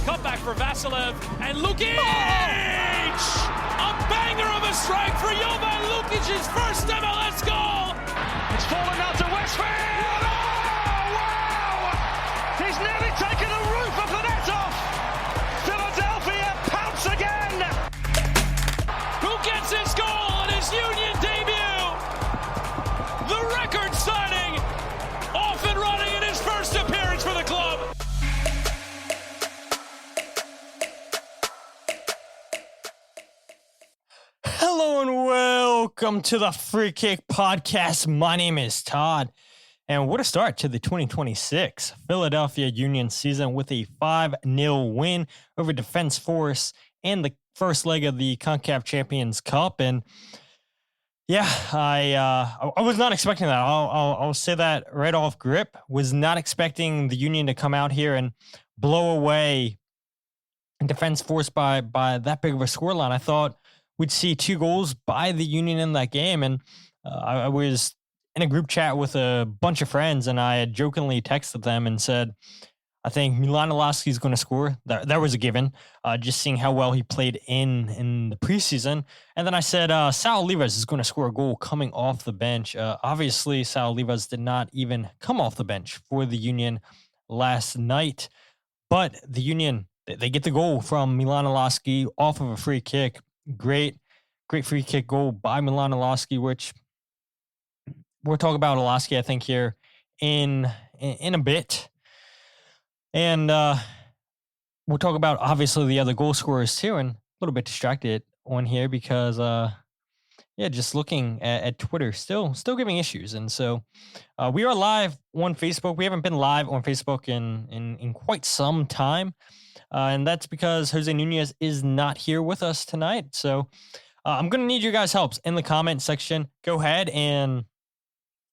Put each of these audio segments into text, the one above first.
Cutback for Vasilev, and Lukic! A banger of a strike for Jovan Lukic's first MLS goal! It's fallen out to Westfield! Oh, wow! He's nearly taken the roof of the net off! Philadelphia pounce again! Who gets his goal on his Union debut? The record signing, off and running in his first appearance for the club. Hello and welcome to the Free Kick Podcast. My name is Todd, and what a start to the 2026 Philadelphia Union season with a 5-0 win over Defense Force in the first leg of the Concacaf Champions Cup. And yeah, I was not expecting that. I'll say that right off grip. Was not expecting the Union to come out here and blow away Defense Force by that big of a scoreline. I thought we'd see 2 goals by the Union in that game. And I was in a group chat with a bunch of friends, and I had jokingly texted them and said, I think Milan Iloski is going to score. That was a given, just seeing how well he played in the preseason. And then I said, Sal Olivas is going to score a goal coming off the bench. Obviously, Sal Olivas did not even come off the bench for the Union last night. But the Union, they get the goal from Milan Iloski off of a free kick. Great free kick goal by Milan Iloski, which we'll talk about Iloski, I think, here in a bit. And we'll talk about, obviously, the other goal scorers, too, and a little bit distracted on here because, just looking at Twitter, still giving issues. And so we are live on Facebook. We haven't been live on Facebook in quite some time. And that's because Jose Nunez is not here with us tonight. So I'm going to need your guys' help in the comment section. Go ahead and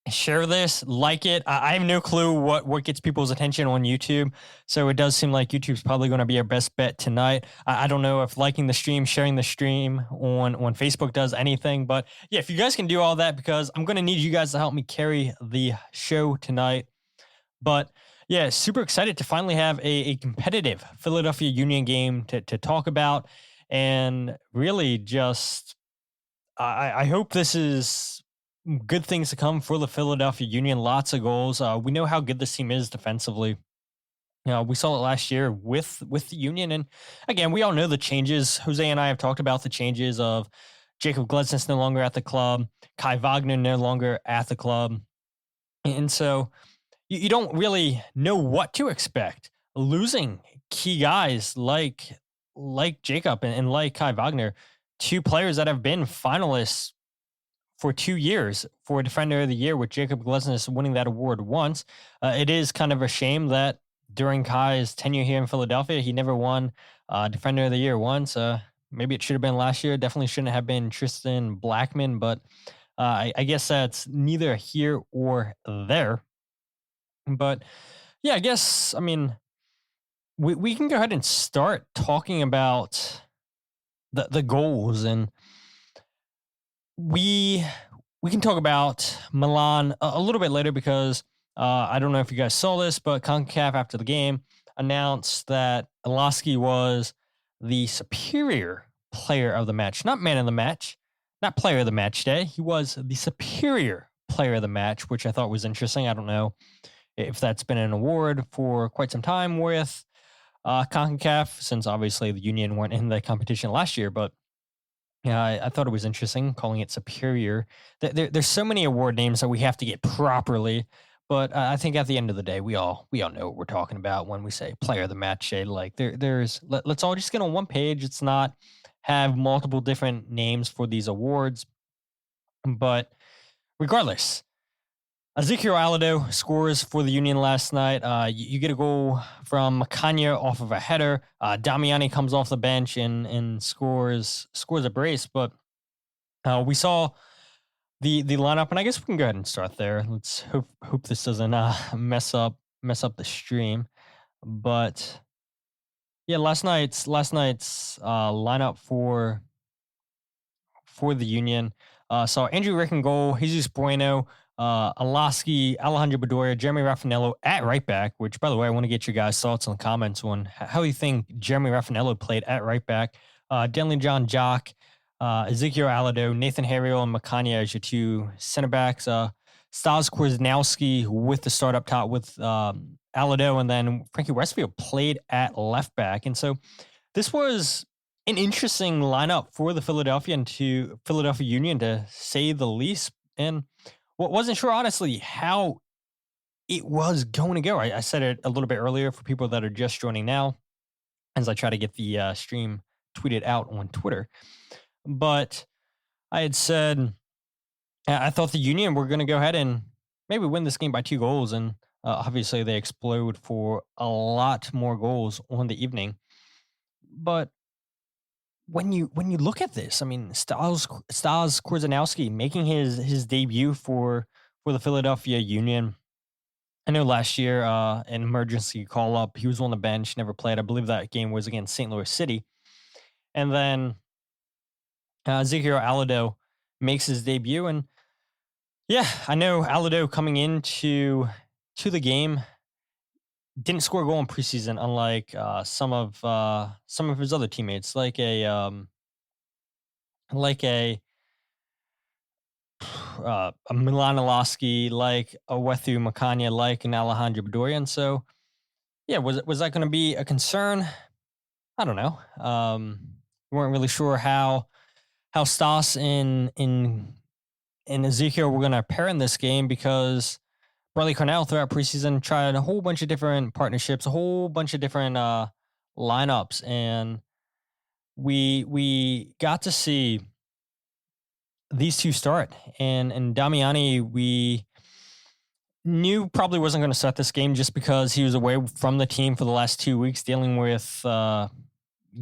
share this, like it. I have no clue what gets people's attention on YouTube. So it does seem like YouTube's probably going to be our best bet tonight. I don't know if liking the stream, sharing the stream on Facebook does anything. But yeah, if you guys can do all that, because I'm going to need you guys to help me carry the show tonight. But yeah, super excited to finally have a competitive Philadelphia Union game to talk about. And really just, I hope this is good things to come for the Philadelphia Union. Lots of goals. We know how good this team is defensively. We saw it last year with the Union. And again, we all know the changes. Jose and I have talked about the changes of Jacob Glesnes no longer at the club, Kai Wagner no longer at the club. And so you don't really know what to expect. Losing key guys like Jacob and like Kai Wagner, 2 players that have been finalists for 2 years for Defender of the Year, with Jacob Glesnes winning that award once. It is kind of a shame that during Kai's tenure here in Philadelphia, he never won Defender of the Year once. Maybe it should have been last year. Definitely shouldn't have been Tristan Blackman, but I guess that's neither here or there. But yeah, I guess, I mean, we can go ahead and start talking about the goals, and we can talk about Milan a little bit later because I don't know if you guys saw this, but Concacaf after the game announced that Iloski was the superior player of the match, not man of the match, not player of the match day. He was the superior player of the match, which I thought was interesting. I don't know if that's been an award for quite some time with Concacaf, since obviously the Union weren't in the competition last year, but yeah, I thought it was interesting calling it superior. There's so many award names that we have to get properly, but I think at the end of the day, we all know what we're talking about when we say player of the match day. Like let's all just get on one page. It's not have multiple different names for these awards, but regardless, Ezekiel Alladoh scores for the Union last night. You get a goal from Makhanya off of a header. Damiani comes off the bench and scores a brace. But we saw the lineup, and I guess we can go ahead and start there. Let's hope this doesn't mess up the stream. But yeah, last night's lineup for the Union. So Andrew Rick in goal, Jesus Bueno, Iloski, Alejandro Bedoya, Jeremy Raffanello at right back, which, by the way, I want to get your guys' thoughts in the comments on how you think Jeremy Raffanello played at right back. Denley John Jock, Ezekiel Alladoh, Nathan Harriel, and Makhanya as your two center backs. Stas Kwasnowski with the start up top with Alladoh, and then Frankie Westfield played at left back. And so this was an interesting lineup for the Philadelphia Union, to say the least. And wasn't sure, honestly, how it was going to go. I said it a little bit earlier for people that are just joining now, as I try to get the stream tweeted out on Twitter. But I had said I thought the Union were going to go ahead and maybe win this game by 2 goals. And obviously they explode for a lot more goals on the evening. But when you look at this, I mean, Stas Kwasnowski making his debut for the Philadelphia Union. I know last year, an emergency call up, he was on the bench, never played. I believe that game was against St. Louis City. And then Ezekiel Alladoh makes his debut. And yeah, I know Alladoh coming into the game didn't score a goal in preseason, unlike some of his other teammates, like a Milan Iloski, like Olwethu, Makhanya, like an Alejandro Bedoya. And so, yeah, was that going to be a concern? I don't know. We weren't really sure how Stas and Ezekiel were going to pair in this game, because Bradley Cornell throughout preseason tried a whole bunch of different partnerships, a whole bunch of different lineups, and we got to see these two start. And Damiani, we knew probably wasn't going to start this game just because he was away from the team for the last 2 weeks dealing with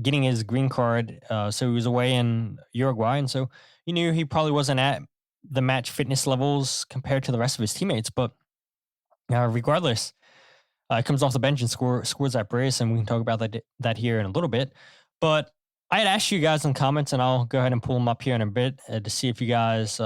getting his green card. So he was away in Uruguay, and so you knew he probably wasn't at the match fitness levels compared to the rest of his teammates. But regardless, comes off the bench and scores that brace, and we can talk about that here in a little bit. But I had asked you guys in comments, and I'll go ahead and pull them up here in a bit to see if you guys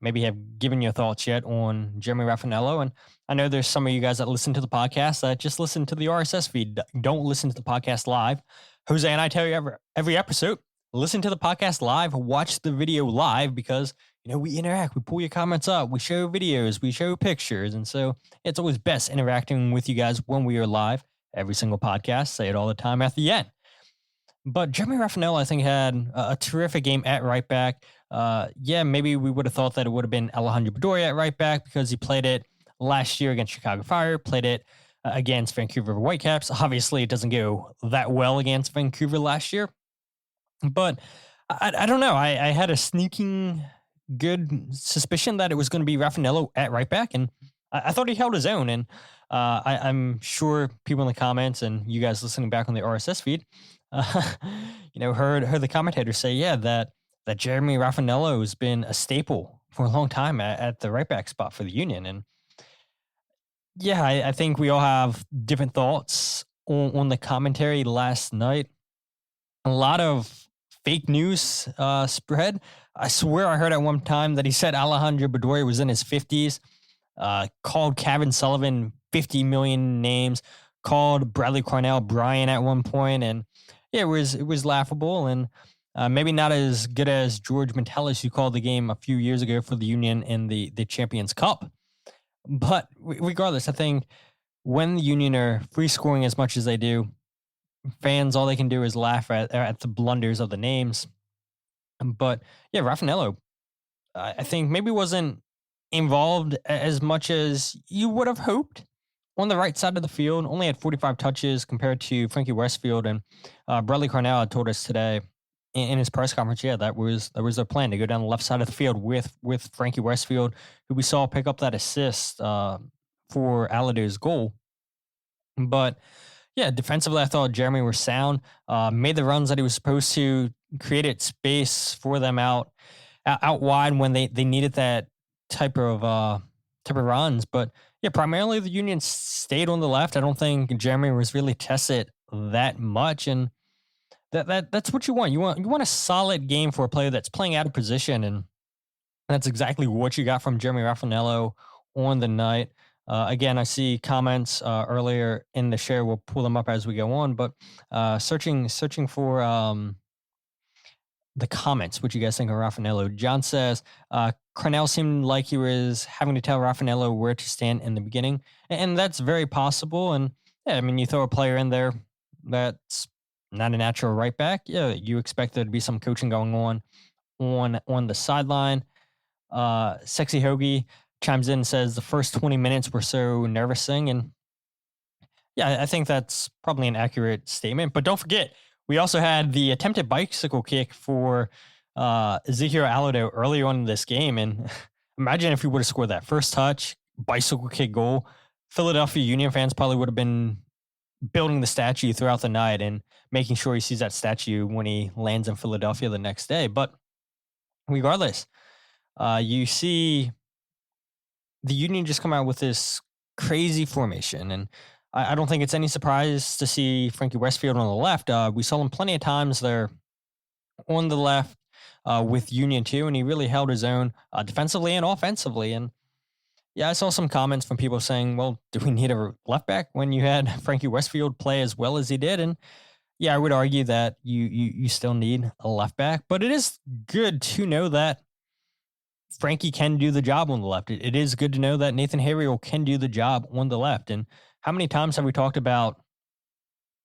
maybe have given your thoughts yet on Jeremy Raffanello. And I know there's some of you guys that listen to the podcast that just listen to the RSS feed, don't listen to the podcast live. Jose and I tell you every episode, listen to the podcast live, watch the video live, because we interact, we pull your comments up, we show videos, we show pictures. And so it's always best interacting with you guys when we are live. Every single podcast, say it all the time at the end. But Jeremy Raffanello, I think, had a terrific game at right back. Maybe we would have thought that it would have been Alejandro Bedoya at right back, because he played it last year against Chicago Fire, played it against Vancouver Whitecaps. Obviously, it doesn't go that well against Vancouver last year. But I don't know. I had a sneaking good suspicion that it was going to be Raffanello at right back, and I thought he held his own. And I'm sure people in the comments and you guys listening back on the RSS feed, heard the commentators say, that Jeremy Raffanello has been a staple for a long time at the right back spot for the Union. And yeah, I think we all have different thoughts on the commentary last night. A lot of fake news spread. I swear I heard at one time that he said Alejandro Bedoya was in his 50s, called Kevin Sullivan 50 million names, called Bradley Cornell Brian at one point. And yeah, it was laughable, and maybe not as good as George Metellus, who called the game a few years ago for the Union in the Champions Cup. But regardless, I think when the Union are free scoring as much as they do, fans, all they can do is laugh at the blunders of the names. But yeah, Raffanello, I think maybe wasn't involved as much as you would have hoped on the right side of the field. Only had 45 touches compared to Frankie Westfield. And Bradley Cornell had told us today in his press conference, that was their plan, to go down the left side of the field with Frankie Westfield, who we saw pick up that assist for Alladoh's goal. But yeah, defensively, I thought Jeremy was sound, made the runs that he was supposed to, created space for them out wide when they needed that type of runs. But yeah, primarily the Union stayed on the left. I don't think Jeremy was really tested that much, and that's what you want. You want a solid game for a player that's playing out of position. And That's exactly what you got from Jeremy Raffanello on the night. Again, I see comments earlier in the show. We'll pull them up as we go on, but searching for the comments, what you guys think of Raffanello. John says, Cornell seemed like he was having to tell Raffanello where to stand in the beginning. And that's very possible. And yeah, I mean, you throw a player in there that's not a natural right back. Yeah, you expect there to be some coaching going on the sideline. Sexy Hoagie chimes in and says the first 20 minutes were so nervousing. And yeah, I think that's probably an accurate statement. But don't forget, we also had the attempted bicycle kick for Ezekiel Alladoh early on in this game. And imagine if he would have scored that first touch, bicycle kick goal. Philadelphia Union fans probably would have been building the statue throughout the night and making sure he sees that statue when he lands in Philadelphia the next day. But regardless, you see the Union just come out with this crazy formation. And I don't think it's any surprise to see Frankie Westfield on the left. We saw him plenty of times there on the left with Union too, and he really held his own defensively and offensively. And yeah, I saw some comments from people saying, well, do we need a left back when you had Frankie Westfield play as well as he did? And yeah, I would argue that you still need a left back, but it is good to know that Frankie can do the job on the left. It is good to know that Nathan Harriel can do the job on the left. And how many times have we talked about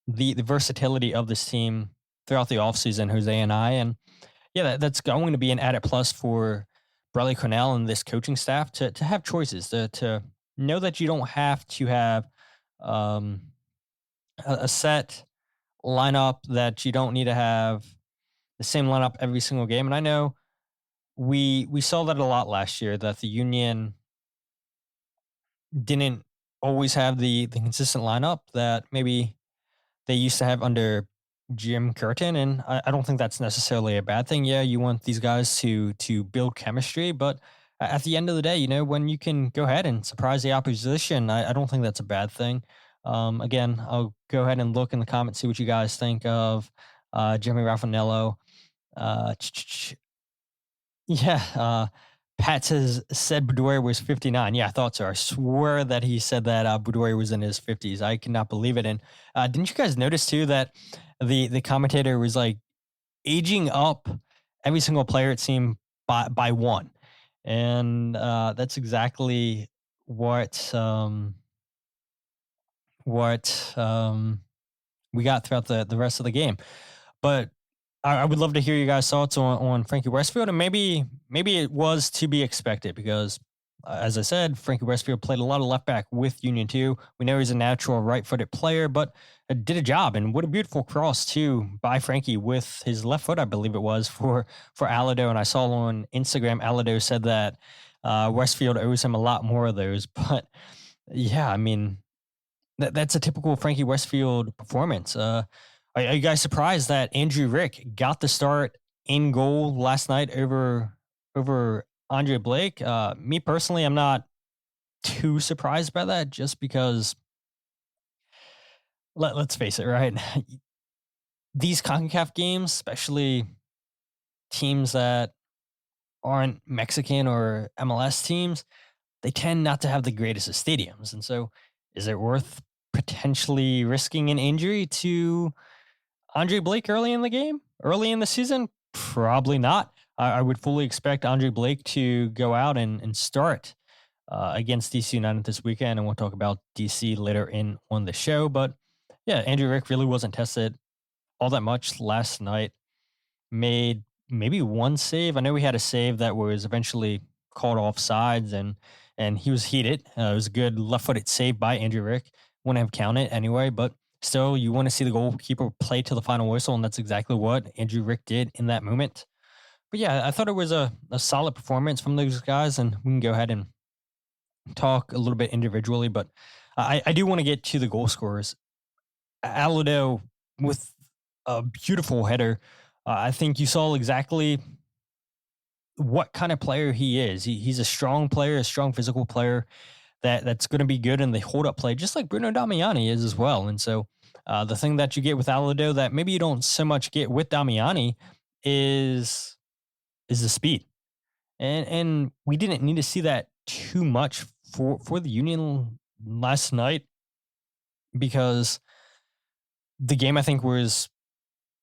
the versatility of this team throughout the offseason, Jose and I? And yeah, that's going to be an added plus for Bradley Cornell and this coaching staff to have choices, to know that you don't have to have a set lineup, that you don't need to have the same lineup every single game. And I know we saw that a lot last year, that the Union didn't always have the consistent lineup that maybe they used to have under Jim Curtin. And I don't think that's necessarily a bad thing. Yeah, you want these guys to build chemistry, but at the end of the day, when you can go ahead and surprise the opposition, I don't think that's a bad thing. Again, I'll go ahead and look in the comments, see what you guys think of Jeremy Raffanello. Pat said Boudoir was 59. Yeah, I thought so. I swear that he said that Boudoir was in his 50s. I cannot believe it. And didn't you guys notice too that the commentator was like aging up every single player, it seemed, by one? And that's exactly what we got throughout the rest of the game. But I would love to hear you guys' thoughts on Frankie Westfield, and maybe it was to be expected because, as I said, Frankie Westfield played a lot of left back with Union too. We know he's a natural right-footed player, but did a job. And what a beautiful cross too by Frankie with his left foot, I believe it was, for Alladoh. And I saw on Instagram, Alladoh said that Westfield owes him a lot more of those. But yeah, I mean, that's a typical Frankie Westfield performance. Are you guys surprised that Andrew Rick got the start in goal last night over Andre Blake? Me personally, I'm not too surprised by that, just because let's face it, right? These Concacaf games, especially teams that aren't Mexican or MLS teams, they tend not to have the greatest of stadiums. And so is it worth potentially risking an injury to Andre Blake early in the game, early in the season? Probably not. I would fully expect Andre Blake to go out and start against DC United this weekend, and we'll talk about DC later on the show. But yeah, Andrew Rick really wasn't tested all that much last night. Made maybe one save. I know he had a save that was eventually called off sides, and he was heated. It was a good left-footed save by Andrew Rick. Wouldn't have counted anyway, but still, you want to see the goalkeeper play to the final whistle, and that's exactly what Andrew Rick did in that moment. But yeah, I thought it was a solid performance from those guys, and we can go ahead and talk a little bit individually, but I do want to get to the goal scorers. Alladoh with a beautiful header. I think you saw exactly what kind of player he is. He's a strong player, a strong physical player that's going to be good in the hold-up play, just like Bruno Damiani is as well. And so the thing that you get with Alladoh that maybe you don't so much get with Damiani is the speed. And we didn't need to see that too much for the Union last night, because the game, I think, was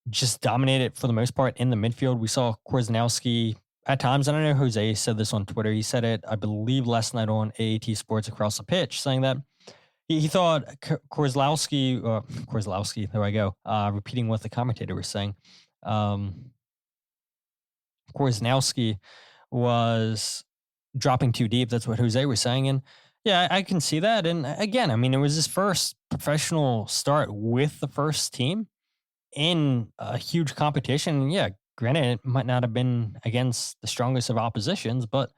just dominated for the most part in the midfield. We saw Korzeniowski at times, and I know Jose said this on Twitter. He said it, I believe, last night on AAT Sports Across the Pitch, saying that he thought Korzeniowski, there I go, repeating what the commentator was saying. Korzeniowski was dropping too deep. That's what Jose was saying. And yeah, I can see that. And again, I mean, it was his first professional start with the first team in a huge competition. And yeah, granted, it might not have been against the strongest of oppositions, but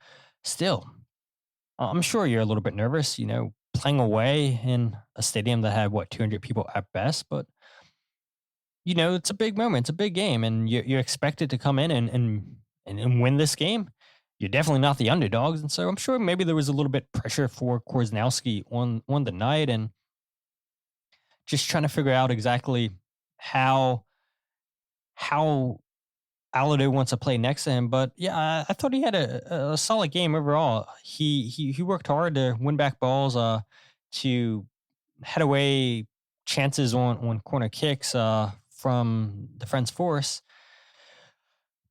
still, I'm sure you're a little bit nervous, playing away in a stadium that had 200 people at best. But it's a big moment, it's a big game, and you're expected to come in and win this game. You're definitely not the underdogs, and so I'm sure maybe there was a little bit pressure for Korzeniowski on the night, and just trying to figure out exactly how Alladoh wants to play next to him. But yeah, I thought he had a solid game overall. He worked hard to win back balls, to head away chances on corner kicks from the French force.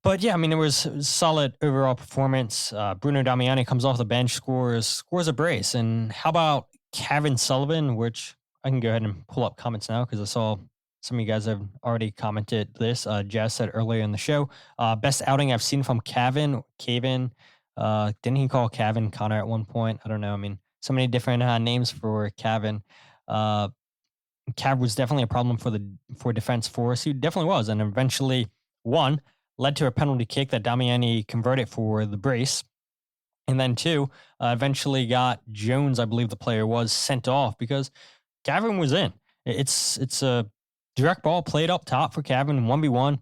But yeah, I mean, it was a solid overall performance. Bruno Damiani comes off the bench, scores a brace. And how about Kevin Sullivan, which I can go ahead and pull up comments now because I saw some of you guys have already commented this. Jazz said earlier in the show, best outing I've seen from Cavan. Didn't he call Cavan Connor at one point? I don't know. I mean, so many different names for Cavan. Cav was definitely a problem for defense force. He definitely was, and eventually one led to a penalty kick that Damiani converted for the brace. And then two, eventually got Jones, I believe the player was, sent off because Cavan was in. It's a direct ball played up top for Cavan, 1v1.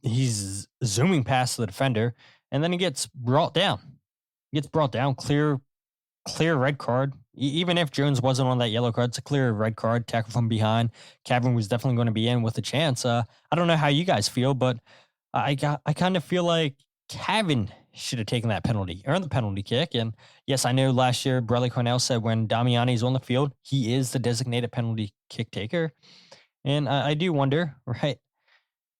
He's zooming past the defender, and then he gets brought down. Clear red card. Even if Jones wasn't on that yellow card, it's a clear red card, tackle from behind. Cavan was definitely going to be in with a chance. I don't know how you guys feel, but I kind of feel like Cavan should have taken that penalty, earned the penalty kick. And yes, I know last year, Bradley Cornell said when Damiani's on the field, he is the designated penalty kick taker. And I do wonder, right,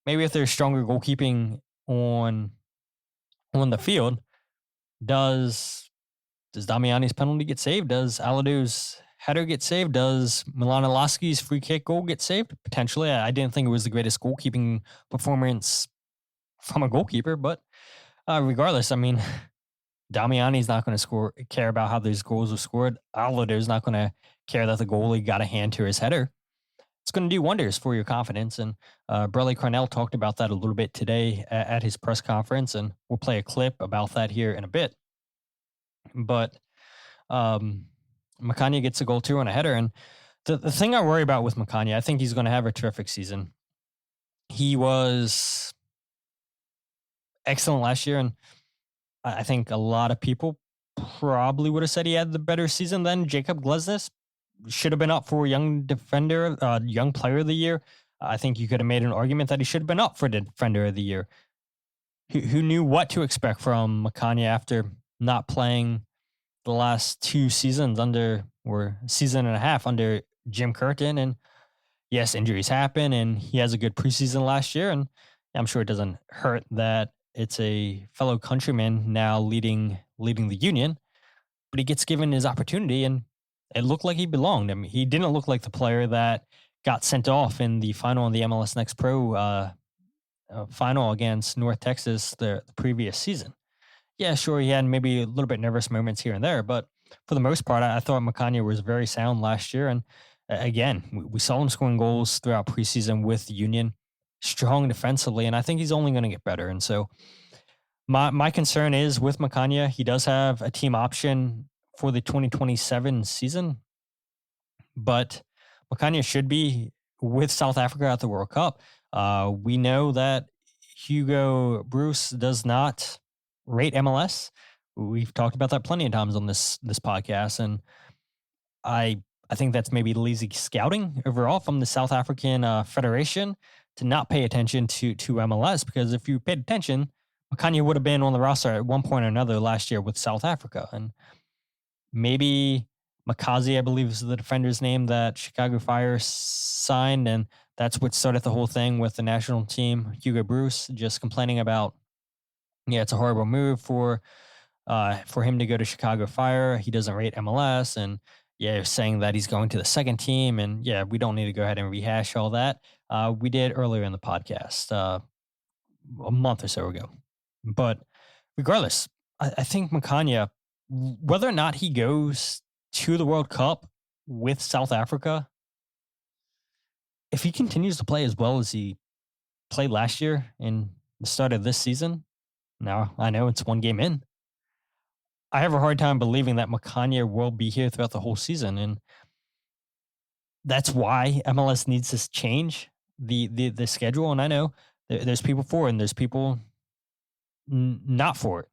maybe if there's stronger goalkeeping on the field, does Damiani's penalty get saved? Does Alladoh's header get saved? Does Milan Iloski's free kick goal get saved? Potentially. I didn't think it was the greatest goalkeeping performance from a goalkeeper, but regardless, I mean, Damiani's not going to care about how those goals were scored. Alladoh's not going to care that the goalie got a hand to his header. It's going to do wonders for your confidence. And Bradley Cornell talked about that a little bit today at his press conference, and we'll play a clip about that here in a bit. But Makhanya gets a goal too on a header. And the thing I worry about with Makhanya, I think he's going to have a terrific season. He was excellent last year, and I think a lot of people probably would have said he had the better season than Jacob Glesnes. Should have been up for young player of the year. I think you could have made an argument that he should have been up for defender of the year. Who knew what to expect from Makhanya after not playing the last two seasons season and a half under Jim Curtin? And yes, injuries happen, and he has a good preseason last year, and I'm sure it doesn't hurt that it's a fellow countryman now leading the Union, but he gets given his opportunity, and it looked like he belonged. I mean, he didn't look like the player that got sent off in the final in the MLS Next Pro final against North Texas the previous season. Yeah, sure, he had maybe a little bit nervous moments here and there, but for the most part, I thought Makhanya was very sound last year. And again, we saw him scoring goals throughout preseason with the Union, strong defensively, and I think he's only going to get better. And so my concern is with Makhanya, he does have a team option for the 2027 season, but Makhanya should be with South Africa at the World Cup. We know that Hugo Bruce does not rate MLS. We've talked about that plenty of times on this podcast, and I think that's maybe lazy scouting overall from the South African Federation to not pay attention to MLS, because if you paid attention, Makhanya would have been on the roster at one point or another last year with South Africa. And maybe Makazi, I believe is the defender's name that Chicago Fire signed. And that's what started the whole thing with the national team. Hugo Bruce just complaining about, it's a horrible move for him to go to Chicago Fire. He doesn't rate MLS, and saying that he's going to the second team. And we don't need to go ahead and rehash all that. We did earlier in the podcast a month or so ago. But regardless, I think Makhanya, whether or not he goes to the World Cup with South Africa, if he continues to play as well as he played last year and the start of this season, now I know it's one game in, I have a hard time believing that Makhanya will be here throughout the whole season. And that's why MLS needs to change the schedule. And I know there's people for it and there's people not for it.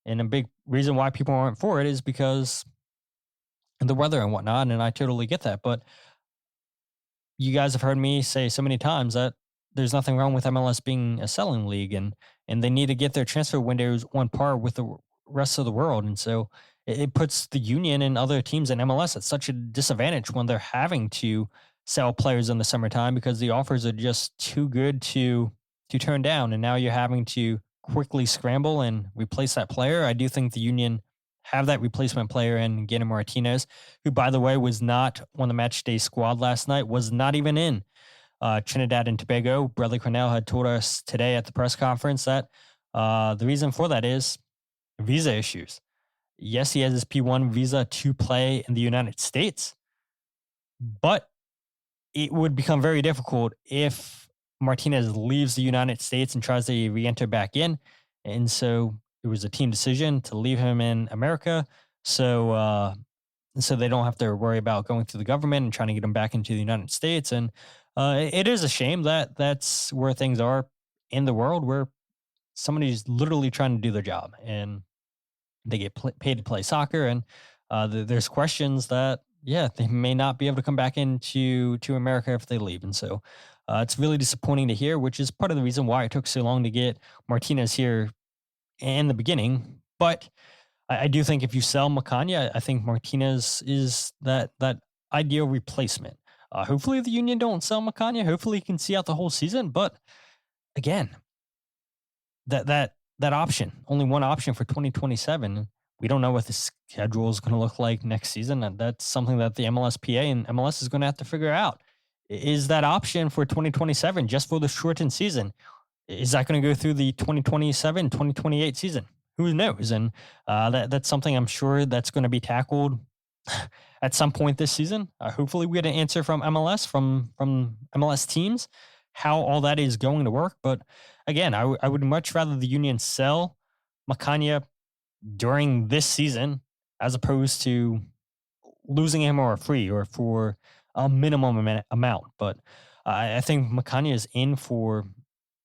And a big reason why people aren't for it is because of the weather and whatnot. And I totally get that. But you guys have heard me say so many times that there's nothing wrong with MLS being a selling league, and they need to get their transfer windows on par with the rest of the world. And so it puts the Union and other teams in MLS at such a disadvantage when they're having to sell players in the summertime because the offers are just too good to turn down. And now you're having to quickly scramble and replace that player. I do think the Union have that replacement player in Guillermo Martinez, who, by the way, was not on the match day squad last night, was not even in Trinidad and Tobago. Bradley Cornell had told us today at the press conference that the reason for that is visa issues. Yes, he has his P1 visa to play in the United States, but it would become very difficult if Martinez leaves the United States and tries to re-enter back in. And so it was a team decision to leave him in America. So they don't have to worry about going through the government and trying to get him back into the United States. And it is a shame that that's where things are in the world, where somebody's literally trying to do their job and they get paid to play soccer. And there's questions that, they may not be able to come back into America if they leave. And so it's really disappointing to hear, which is part of the reason why it took so long to get Martinez here in the beginning. But I do think if you sell Makhanya, I think Martinez is that ideal replacement. Hopefully the Union don't sell Makhanya. Hopefully he can see out the whole season. But again, that option, only one option for 2027. We don't know what the schedule is going to look like next season. And that's something that the MLSPA and MLS is going to have to figure out. Is that option for 2027 just for the shortened season? Is that going to go through the 2027, 2028 season? Who knows? And that's something I'm sure that's going to be tackled at some point this season. Hopefully we get an answer from MLS, from MLS teams, how all that is going to work. But again, I would much rather the Union sell Makhanya during this season as opposed to losing him or free or for a minimum amount. But I think Makhanya is in for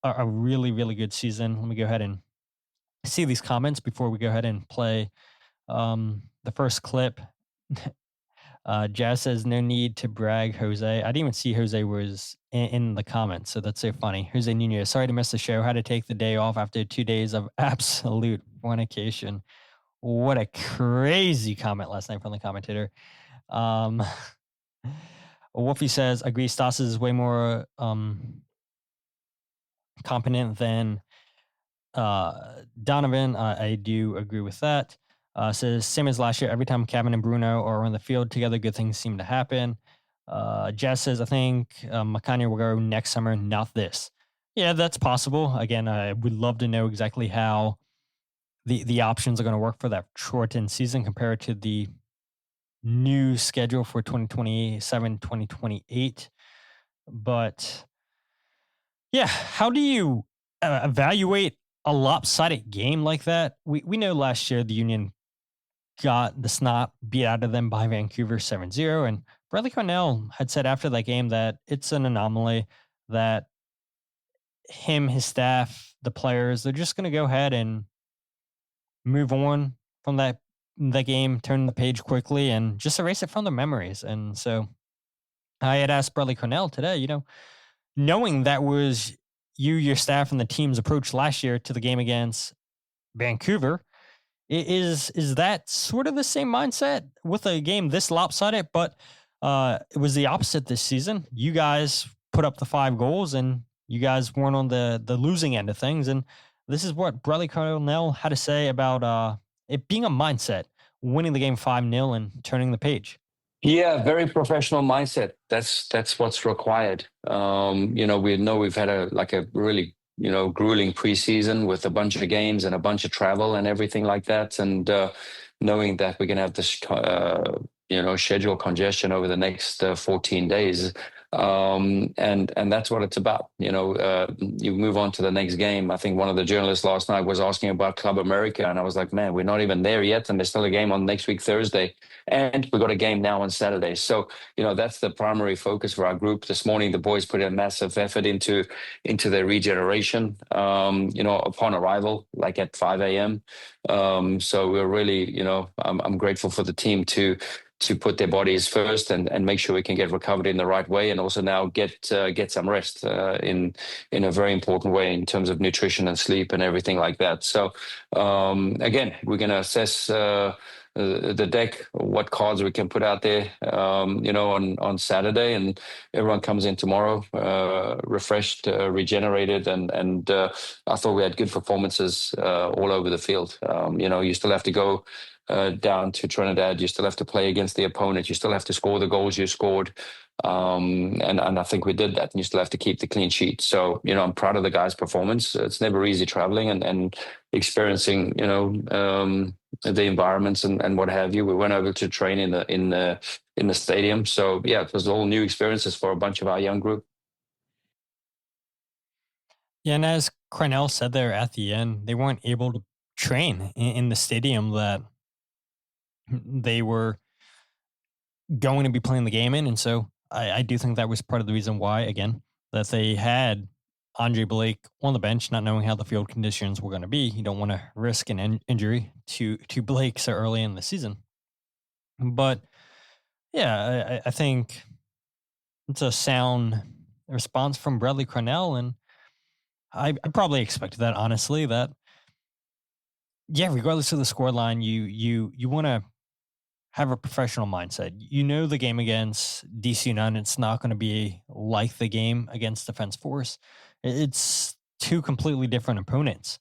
a really, really good season. Let me go ahead and see these comments before we go ahead and play the first clip. Jazz says, no need to brag, Jose. I didn't even see Jose was in the comments, so that's so funny. Jose Nunez, sorry to miss the show. Had to take the day off after 2 days of absolute fornication. What a crazy comment last night from the commentator. Wolfie says, agree, Stas is way more competent than Donovan. I do agree with that. Says, same as last year, every time Kevin and Bruno are on the field together, good things seem to happen. Jazz says, I think Makhanya will go next summer, not this. Yeah, that's possible. Again, I would love to know exactly how the options are going to work for that shortened season compared to the new schedule for 2027, 2028. But yeah, how do you evaluate a lopsided game like that? We know last year the Union got the snot beat out of them by Vancouver 7-0. And Bradley Cornell had said after that game that it's an anomaly, that him, his staff, the players, they're just going to go ahead and move on from that game, turn the page quickly and just erase it from their memories. And so I had asked Bradley Cornell today, knowing that was your staff, and the team's approach last year to the game against Vancouver. Is that sort of the same mindset with a game this lopsided, but it was the opposite this season? You guys put up the 5 goals, and you guys weren't on the losing end of things. And this is what Bradley Cornell had to say about it being a mindset, winning the game 5-0 and turning the page. Yeah, very professional mindset. That's what's required. We know we've had a really grueling preseason with a bunch of games and a bunch of travel and everything like that, and knowing that we're going to have this schedule congestion over the next 14 days. And that's what it's about. You move on to the next game. I think one of the journalists last night was asking about Club America, and I was like, man, we're not even there yet, and there's still a game on next week Thursday, and we got a game now on Saturday. So that's the primary focus for our group. This morning the boys put a massive effort into their regeneration upon arrival, like at 5 a.m. So we're really I'm grateful for the team to put their bodies first and make sure we can get recovered in the right way, and also now get some rest in a very important way in terms of nutrition and sleep and everything like that. So again, we're going to assess the deck, what cards we can put out there, on Saturday, and everyone comes in tomorrow refreshed, regenerated, and I thought we had good performances all over the field. You still have to go down to Trinidad. You still have to play against the opponent. You still have to score the goals you scored. And I think we did that, and you still have to keep the clean sheet. So, I'm proud of the guys' performance. It's never easy traveling and experiencing, the environments and what have you. We weren't able to train in the stadium. So yeah, it was all new experiences for a bunch of our young group. Yeah, and as Cornell said there at the end, they weren't able to train in the stadium that they were going to be playing the game in. And so I do think that was part of the reason why, again, that they had Andre Blake on the bench, not knowing how the field conditions were going to be. You don't want to risk an injury to Blake so early in the season. But yeah, I think it's a sound response from Bradley Cornell, and I probably expected that, honestly, that yeah, regardless of the scoreline, you want to have a professional mindset. The game against DC United, it's not going to be like the game against Defense Force. It's 2 completely different opponents.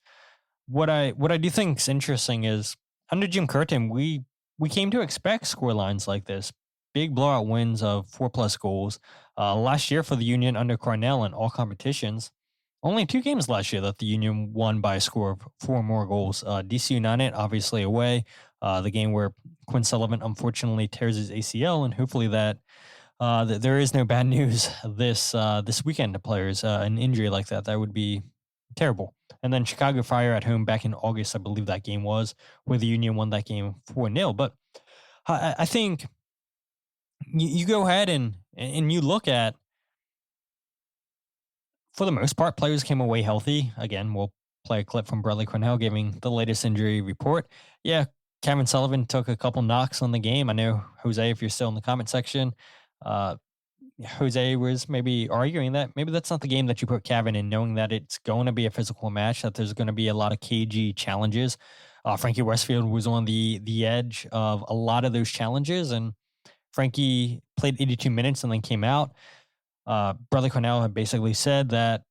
What I do think is interesting is under Jim Curtin, we came to expect scorelines like this, big blowout wins of 4+ goals. Last year for the Union under Cornell in all competitions, only 2 games last year that the Union won by a score of 4 more goals. DC United, obviously away, the game where Quinn Sullivan unfortunately tears his ACL, and hopefully that there is no bad news this weekend to players. An injury like that would be terrible. And then Chicago Fire at home back in August, I believe that game was, where the Union won that game 4-0. But I think you go ahead and you look at, for the most part, players came away healthy. Again, we'll play a clip from Bradley Cornell giving the latest injury report. Yeah, Kevin Sullivan took a couple knocks on the game. I know, Jose, if you're still in the comment section, Jose was maybe arguing that maybe that's not the game that you put Kevin in, knowing that it's going to be a physical match, that there's going to be a lot of cagey challenges. Frankie Westfield was on the edge of a lot of those challenges, and Frankie played 82 minutes and then came out. Bradley Cornell had basically said that,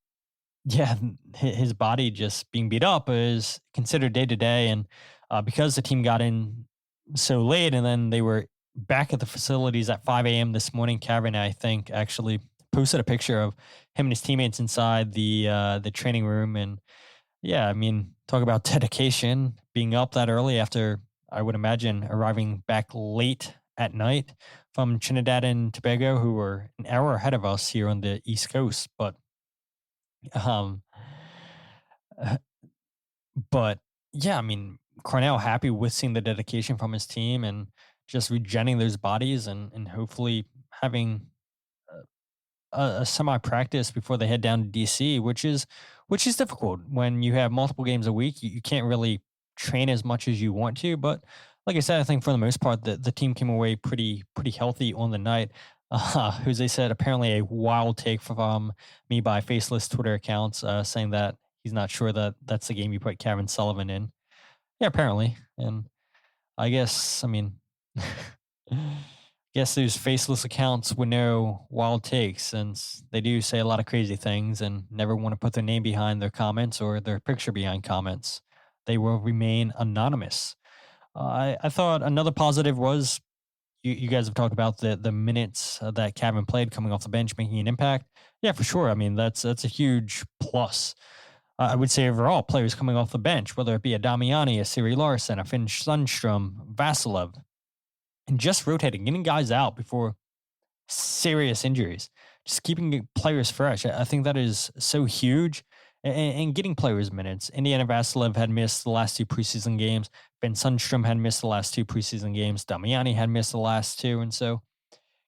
yeah, his body just being beat up is considered day to day. And because the team got in so late and then they were back at the facilities at 5 a.m. this morning, Kevin, I think, actually posted a picture of him and his teammates inside the training room. And yeah, I mean, talk about dedication, being up that early after, I would imagine, arriving back late at night from Trinidad and Tobago, who were an hour ahead of us here on the East Coast. But yeah, I mean, Cornell happy with seeing the dedication from his team and just regenerating those bodies and hopefully having a semi-practice before they head down to DC, which is difficult when you have multiple games a week. You can't really train as much as you want to, but like I said, I think for the most part, the team came away pretty healthy on the night. Jose said apparently a wild take from me by faceless Twitter accounts, saying that he's not sure that that's the game you put Kevin Sullivan in. Yeah, apparently. And I guess, I mean, guess those faceless accounts with no wild takes, since they do say a lot of crazy things and never want to put their name behind their comments or their picture behind comments. They will remain anonymous. I thought another positive was you guys have talked about the minutes that Kevin played coming off the bench, making an impact. Yeah, for sure. I mean, that's a huge plus. I would say overall, players coming off the bench, whether it be a Damiani, a Siri Larson, a Finn Sundstrom, Vasilev, and just rotating, getting guys out before serious injuries, just keeping players fresh. I think that is so huge. And getting players minutes. Indiana Vasilev had missed the last 2 preseason games. Ben Sundstrom had missed the last 2 preseason games. Damiani had missed the last 2. And so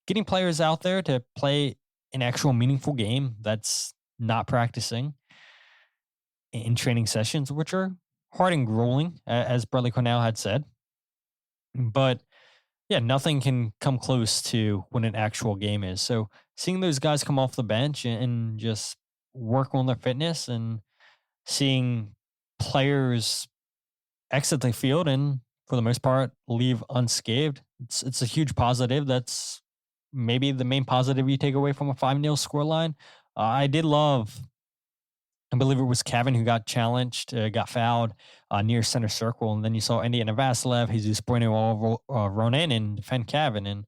getting players out there to play an actual meaningful game that's not practicing in training sessions, which are hard and grueling, as Bradley Cornell had said. But yeah, nothing can come close to when an actual game is. So seeing those guys come off the bench and just work on their fitness, and seeing players exit the field and for the most part leave unscathed, it's a huge positive. That's maybe the main positive you take away from a 5-0 scoreline. I did love, I believe it was Kevin who got challenged, got fouled near center circle, and then you saw Indiana Vasilev, Jesus Bueno run in and defend Kevin. And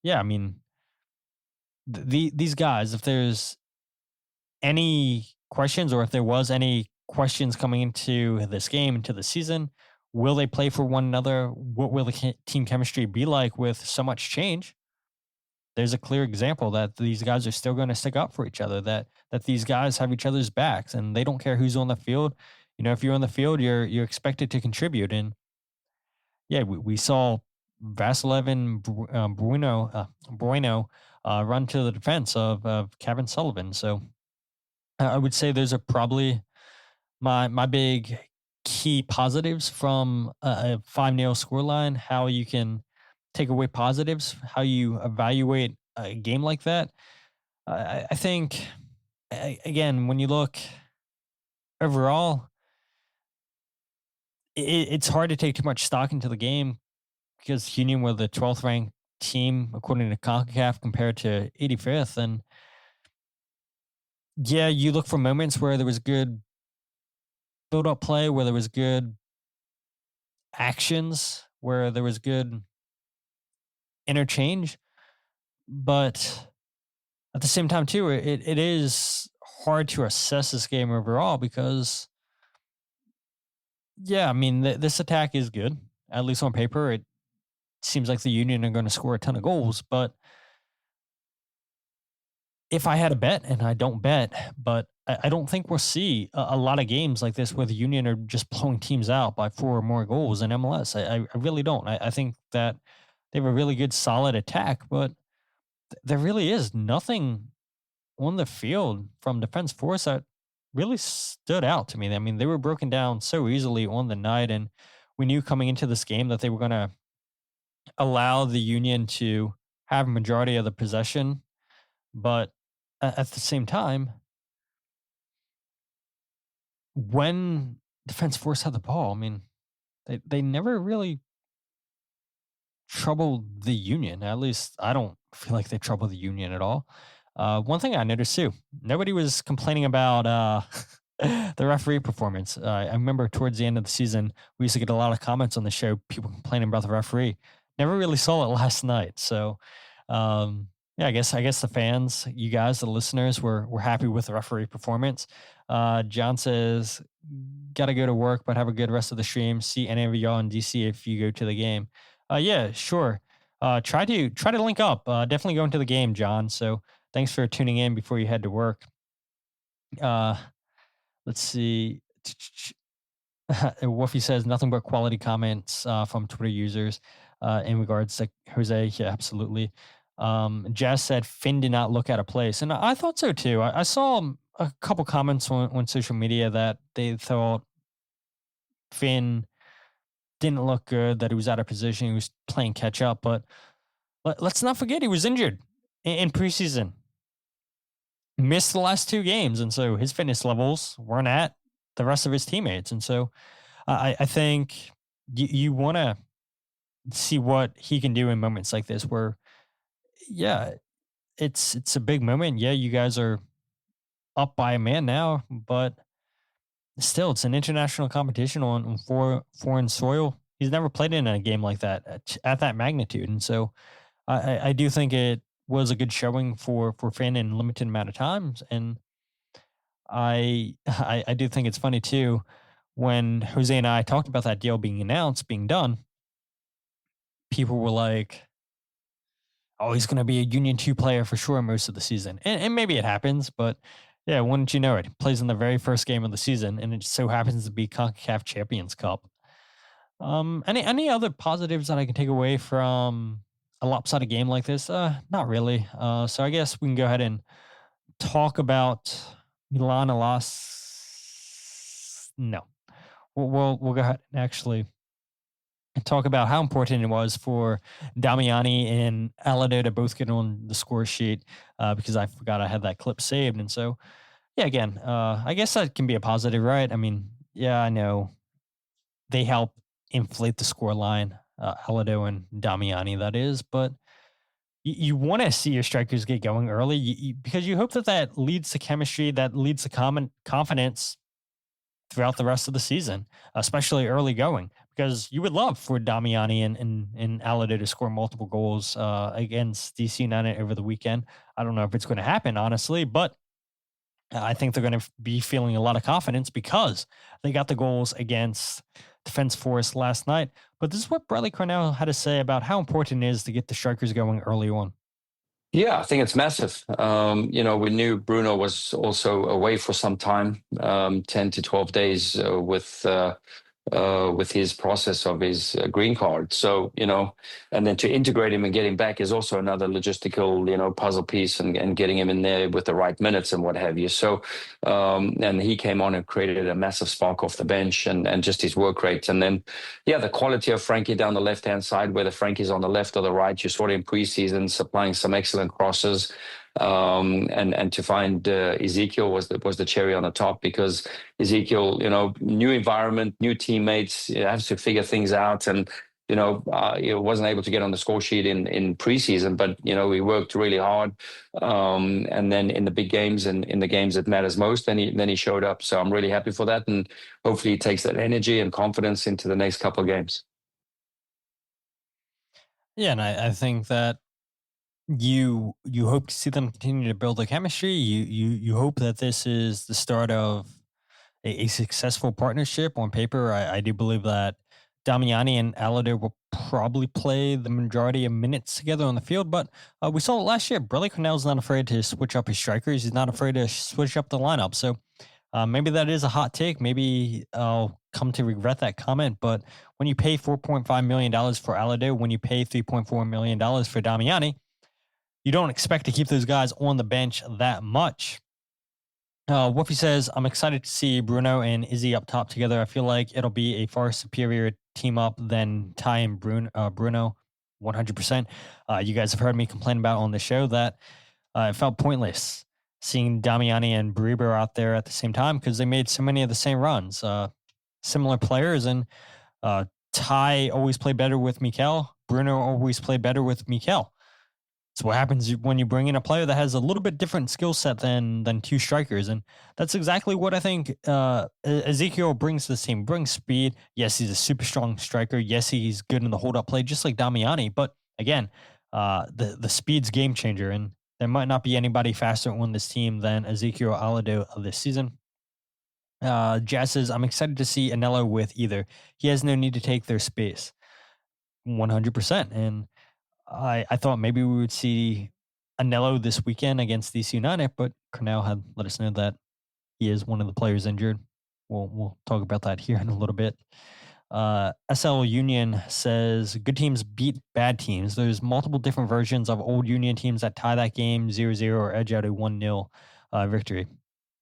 yeah, I mean, these guys, if there's any questions, or if there was any questions coming into this game, into the season, will they play for one another? What will the team chemistry be like with so much change? There's a clear example that these guys are still going to stick up for each other, that these guys have each other's backs and they don't care who's on the field. You know, if you're on the field, you're expected to contribute. And yeah, we saw Vasilev and Bueno run to the defense of Kevin Sullivan. So I would say those are probably my big key positives from a 5-0 scoreline. How you can take away positives, how you evaluate a game like that. I think, again, when you look overall, it's hard to take too much stock into the game because Union were the 12th ranked team according to Concacaf compared to 85th. And yeah, you look for moments where there was good build-up play, where there was good actions, where there was good interchange. But at the same time, too, it is hard to assess this game overall because, yeah, I mean, this attack is good. At least on paper, it seems like the Union are going to score a ton of goals. But if I had a bet, and I don't bet, but I don't think we'll see a lot of games like this where the Union are just blowing teams out by 4 or more goals in MLS. I really don't. I think that they have a really good, solid attack, but there really is nothing on the field from Defense Force that really stood out to me. I mean, they were broken down so easily on the night, and we knew coming into this game that they were going to allow the Union to have a majority of the possession. But at the same time, when Defense Force had the ball, I mean, they never really troubled the Union. At least I don't feel like they troubled the Union at all. One thing I noticed too, nobody was complaining about the referee performance. I remember towards the end of the season, we used to get a lot of comments on the show, people complaining about the referee. Never really saw it last night. So, yeah, I guess the fans, you guys, the listeners, were happy with the referee performance. John says, "Got to go to work, but have a good rest of the stream. See any of y'all in DC if you go to the game." Yeah, sure. Try to link up. Definitely go into the game, John. So thanks for tuning in before you head to work. Let's see. Wolfie says nothing but quality comments from Twitter users in regards to Jose. Yeah, absolutely. Jazz said Finn did not look out of place, and I thought so too. I saw a couple comments on social media that they thought Finn didn't look good, that he was out of position, he was playing catch up. But let's not forget he was injured. in preseason. Missed the last 2 games, and so his fitness levels weren't at the rest of his teammates. And so I think you want to see what he can do in moments like this where, yeah, it's a big moment. Yeah, you guys are up by a man now, but still, it's an international competition on foreign soil. He's never played in a game like that at that magnitude. And so I do think it was a good showing for Finn in limited amount of times. And I do think it's funny too, when Jose and I talked about that deal being announced, being done, people were like, oh, he's going to be a Union 2 player for sure most of the season. And maybe it happens, but yeah, wouldn't you know it? He plays in the very first game of the season, and it so happens to be Concacaf Champions Cup. Any other positives that I can take away from a lopsided game like this? Not really. So I guess we can go ahead and talk about Milan Iloski. No, we'll go ahead and actually talk about how important it was for Damiani and Alladoh to both get on the score sheet, because I forgot I had that clip saved. And so, yeah, again, I guess that can be a positive, right? I mean, yeah, I know they help inflate the score line, Alladoh and Damiani, that is, but you want to see your strikers get going early, because you hope that leads to chemistry, that leads to common confidence throughout the rest of the season, especially early going, because you would love for Damiani and Alladoh to score multiple goals against DC United over the weekend. I don't know if it's going to happen, honestly, but I think they're going to be feeling a lot of confidence because they got the goals against Defense Force last night. But this is what Bradley Cornell had to say about how important it is to get the strikers going early on. Yeah, I think it's massive. We knew Bruno was also away for some time, 10 to 12 days with his process of his green card. So, and then to integrate him and get him back is also another logistical, puzzle piece, and getting him in there with the right minutes and what have you. So, and he came on and created a massive spark off the bench, and just his work rate. And then, yeah, the quality of Frankie down the left-hand side, whether Frankie's on the left or the right, you saw it in preseason, supplying some excellent crosses. And to find Ezekiel was the cherry on the top, because Ezekiel, new environment, new teammates, has to figure things out, and he wasn't able to get on the score sheet in preseason, but he worked really hard, and then in the big games and in the games that matters most, then he showed up. So I'm really happy for that, and hopefully he takes that energy and confidence into the next couple of games. Yeah, and I think that you hope to see them continue to build the chemistry. You hope that this is the start of a successful partnership on paper. I do believe that Damiani and Alladoh will probably play the majority of minutes together on the field, but we saw it last year. Bradley Cornell's not afraid to switch up his strikers. He's not afraid to switch up the lineup. So maybe that is a hot take. Maybe I'll come to regret that comment, but when you pay $4.5 million for Alladoh, when you pay $3.4 million for Damiani, you don't expect to keep those guys on the bench that much. Wolfie says, I'm excited to see Bruno and Izzy up top together. I feel like it'll be a far superior team up than Ty and Bruno, 100%. You guys have heard me complain about on the show that it felt pointless seeing Damiani and Baribo out there at the same time, because they made so many of the same runs. Similar players, and Ty always played better with Mikel. Bruno always played better with Mikel. So what happens when you bring in a player that has a little bit different skill set than two strikers? And that's exactly what I think Ezekiel brings to the team. Brings speed. Yes, he's a super strong striker. Yes, he's good in the hold-up play, just like Damiani. But again, the speed's game changer, and there might not be anybody faster on this team than Ezekiel Alladoh this season. Jazz says, I'm excited to see Anello with either. He has no need to take their space. 100%. And I thought maybe we would see Anello this weekend against DC United, but Cornell had let us know that he is one of the players injured. We'll talk about that here in a little bit. SL Union says, good teams beat bad teams. There's multiple different versions of old Union teams that tie that game 0-0 or edge out a 1-0 victory.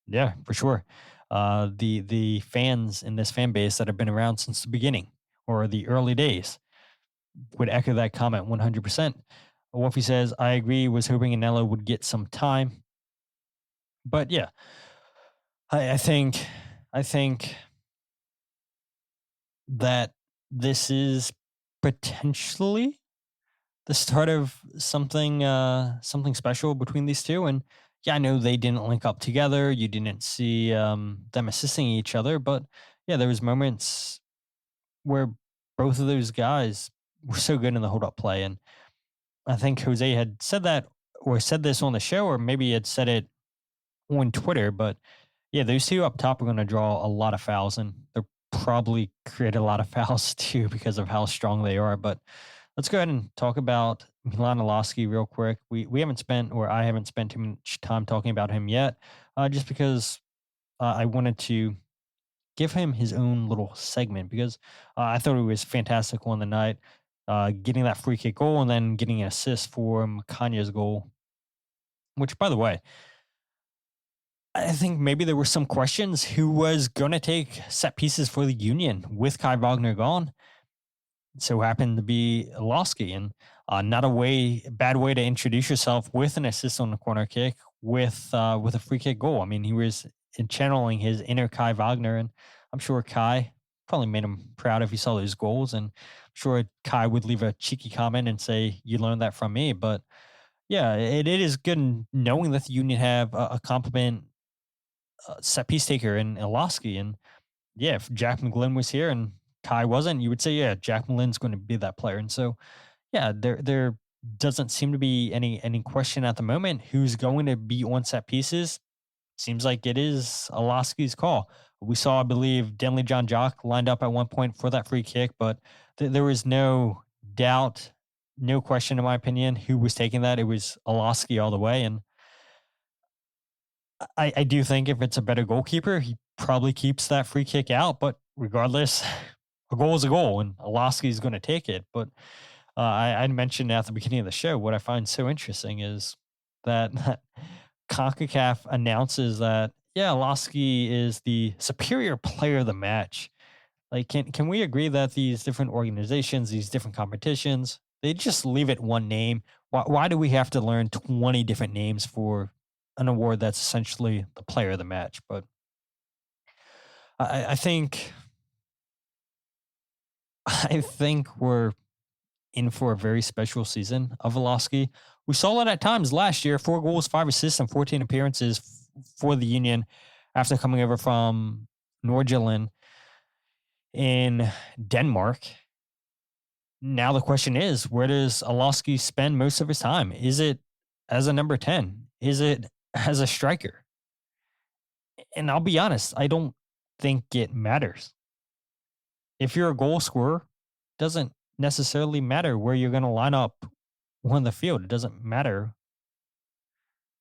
Yeah, for sure. The fans in this fan base that have been around since the beginning or the early days would echo that comment 100%. Wolfie says, I agree, was hoping Anello would get some time. But yeah, I think that this is potentially the start of something special between these two. And yeah, I know they didn't link up together. You didn't see them assisting each other, but yeah, there was moments where both of those guys were so good in the hold up play. And I think Jose had said that or said this on the show, or maybe he had said it on Twitter, but yeah, those two up top are going to draw a lot of fouls, and they'll probably create a lot of fouls too because of how strong they are. But let's go ahead and talk about Milan Iloski real quick. We haven't spent, or I haven't spent too much time talking about him yet, just because I wanted to give him his own little segment, because I thought it was fantastic on the night, getting that free kick goal and then getting an assist for Makhanya's goal, which, by the way, I think maybe there were some questions who was going to take set pieces for the Union with Kai Wagner gone. So happened to be Iloski, and not a bad way to introduce yourself with an assist on the corner kick with a free kick goal. I mean, he was channeling his inner Kai Wagner, and I'm sure Kai probably made him proud if he saw those goals, and I'm sure Kai would leave a cheeky comment and say, "You learned that from me." But yeah, it is good knowing that the Union have a compliment set piece taker in Iloski. And yeah, if Jack McGlynn was here and Kai wasn't, you would say, yeah, Jack McGlynn's going to be that player. And so, yeah, there doesn't seem to be any question at the moment who's going to be on set pieces. Seems like it is Iloski's call. We saw, I believe, Denley John Jock lined up at one point for that free kick, but there was no doubt, no question, in my opinion, who was taking that. It was Iloski all the way. And I do think if it's a better goalkeeper, he probably keeps that free kick out. But regardless, a goal is a goal, and Iloski is going to take it. But I mentioned at the beginning of the show, what I find so interesting is that Concacaf announces that, yeah, Iloski is the superior player of the match. Like, can we agree that these different organizations, these different competitions, they just leave it one name? Why do we have to learn 20 different names for an award that's essentially the player of the match? But I think we're in for a very special season of Iloski. We saw it at times last year: 4 goals, 5 assists, and 14 appearances for the Union after coming over from Nordsjælland in Denmark. Now the question is, where does Iloski spend most of his time? Is it as a number 10? Is it as a striker? And I'll be honest, I don't think it matters. If you're a goal scorer, it doesn't necessarily matter where you're going to line up on the field. It doesn't matter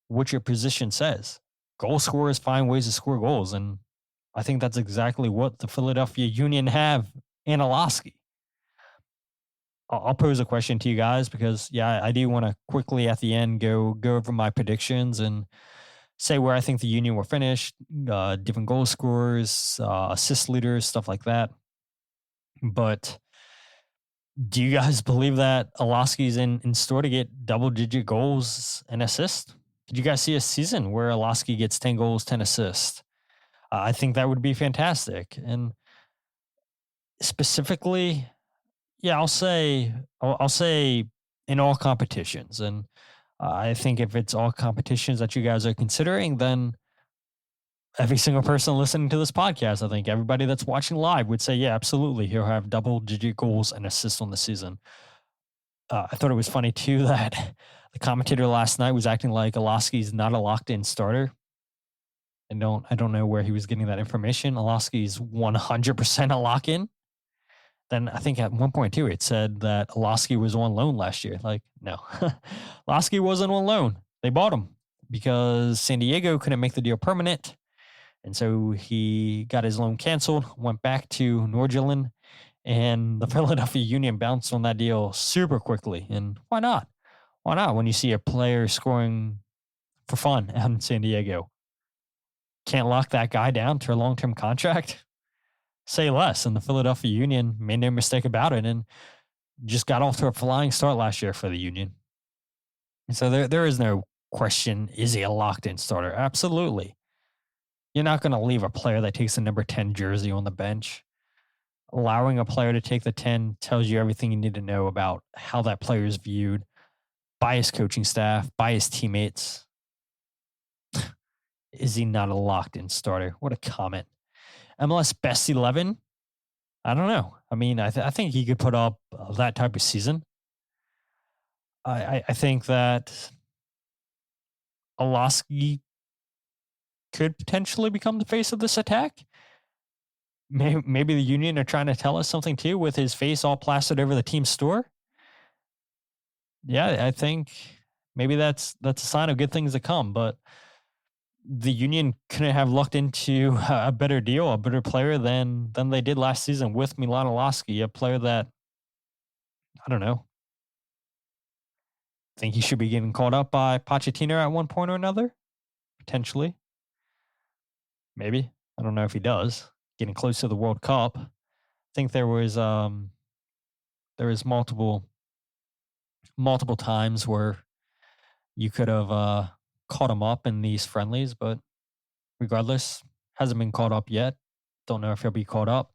what your position says. Goal scorers find ways to score goals, and I think that's exactly what the Philadelphia Union have in Iloski. I'll pose a question to you guys because, yeah, I do want to quickly at the end go over my predictions and say where I think the Union will finish, different goal scorers, assist leaders, stuff like that. But do you guys believe that Iloski's in store to get double-digit goals and assists? Did you guys see a season where Iloski gets 10 goals, 10 assists? I think that would be fantastic. And specifically, yeah, I'll say in all competitions. And I think if it's all competitions that you guys are considering, then every single person listening to this podcast, I think everybody that's watching live would say, yeah, absolutely, he'll have double-digit goals and assists on the season. I thought it was funny, too, that the commentator last night was acting like Iloski's not a locked-in starter. I don't know where he was getting that information. Iloski's 100% a lock-in. Then I think at one point, too, it said that Iloski was on loan last year. Like, no. Iloski wasn't on loan. They bought him because San Diego couldn't make the deal permanent. And so he got his loan canceled, went back to Nordsjælland, and the Philadelphia Union bounced on that deal super quickly. And why not? Why not when you see a player scoring for fun out in San Diego? Can't lock that guy down to a long-term contract? Say less. And the Philadelphia Union made no mistake about it and just got off to a flying start last year for the Union. So there is no question, is he a locked-in starter? Absolutely. You're not going to leave a player that takes the number 10 jersey on the bench. Allowing a player to take the 10 tells you everything you need to know about how that player is viewed by his coaching staff, by his teammates. Is he not a locked-in starter? What a comment. MLS best 11? I don't know. I mean, I think he could put up that type of season. I think that Iloski could potentially become the face of this attack. Maybe the Union are trying to tell us something too with his face all plastered over the team's store. Yeah, I think maybe that's a sign of good things to come, but the Union couldn't have lucked into a better deal, a better player than they did last season with Milan Iloski, a player that, I don't know, think he should be getting called up by Pochettino at one point or another, potentially. Maybe. I don't know if he does. Getting close to the World Cup. I think there was multiple times where you could have caught him up in these friendlies, but regardless, hasn't been caught up yet. Don't know if he'll be caught up.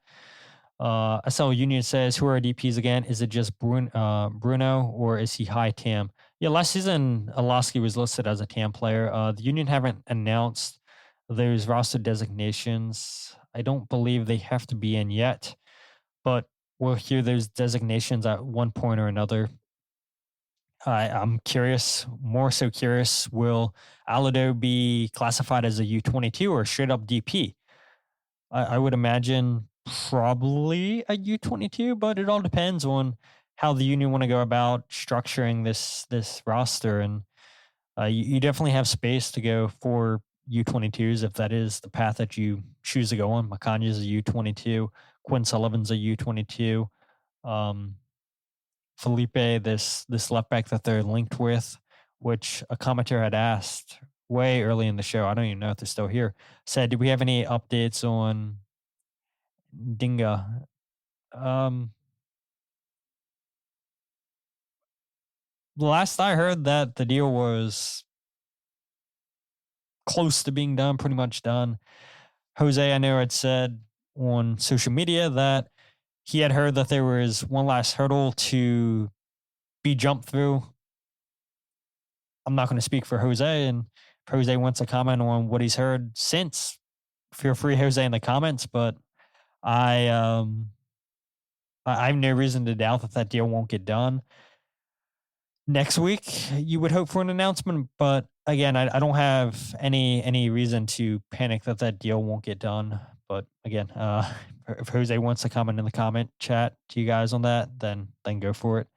SL Union says, who are our DPs again? Is it just Bruno or is he high TAM? Yeah, last season, Iloski was listed as a TAM player. The Union haven't announced those roster designations. I don't believe they have to be in yet, but we'll hear those designations at one point or another. I'm curious, more so curious, will Alladoh be classified as a U22 or straight up DP? I would imagine probably a U22, but it all depends on how the Union want to go about structuring this roster. And you definitely have space to go for U22s if that is the path that you choose to go on. Makhanya is a U22. Quinn Sullivan's a U22. Felipe, this left back that they're linked with, which a commentator had asked way early in the show, I don't even know if they're still here, said, do we have any updates on Dinga? Last I heard that the deal was close to being done, pretty much done. Jose, I know, had said on social media that he had heard that there was one last hurdle to be jumped through. I'm not going to speak for Jose, and if Jose wants to comment on what he's heard since, feel free, Jose, in the comments. But I have no reason to doubt that deal won't get done. Next week, you would hope for an announcement, but again, I don't have any reason to panic that deal won't get done. But again, if Jose wants to comment in the comment chat to you guys on that, then go for it.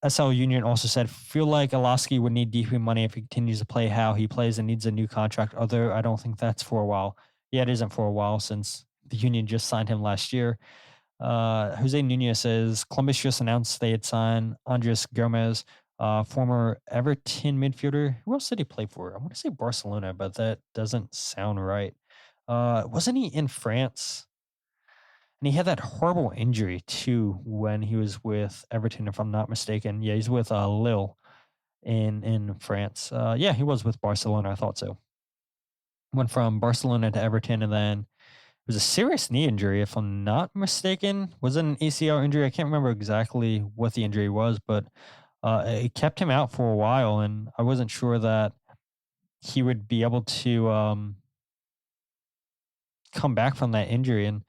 SL Union also said, feel like Iloski would need DP money if he continues to play how he plays and needs a new contract. Although I don't think that's for a while. Yeah, it isn't for a while since the Union just signed him last year. Jose Nunez says, Columbus just announced they had signed Andres Gomez, former Everton midfielder. Who else did he play for? I want to say Barcelona, but that doesn't sound right. Wasn't he in France? And he had that horrible injury too when he was with Everton, if I'm not mistaken. Yeah, he's with Lille in France. Yeah, he was with Barcelona. I thought so. Went from Barcelona to Everton, and then it was a serious knee injury, if I'm not mistaken. Was it an ACL injury? I can't remember exactly what the injury was, but it kept him out for a while, and I wasn't sure that he would be able to come back from that injury. And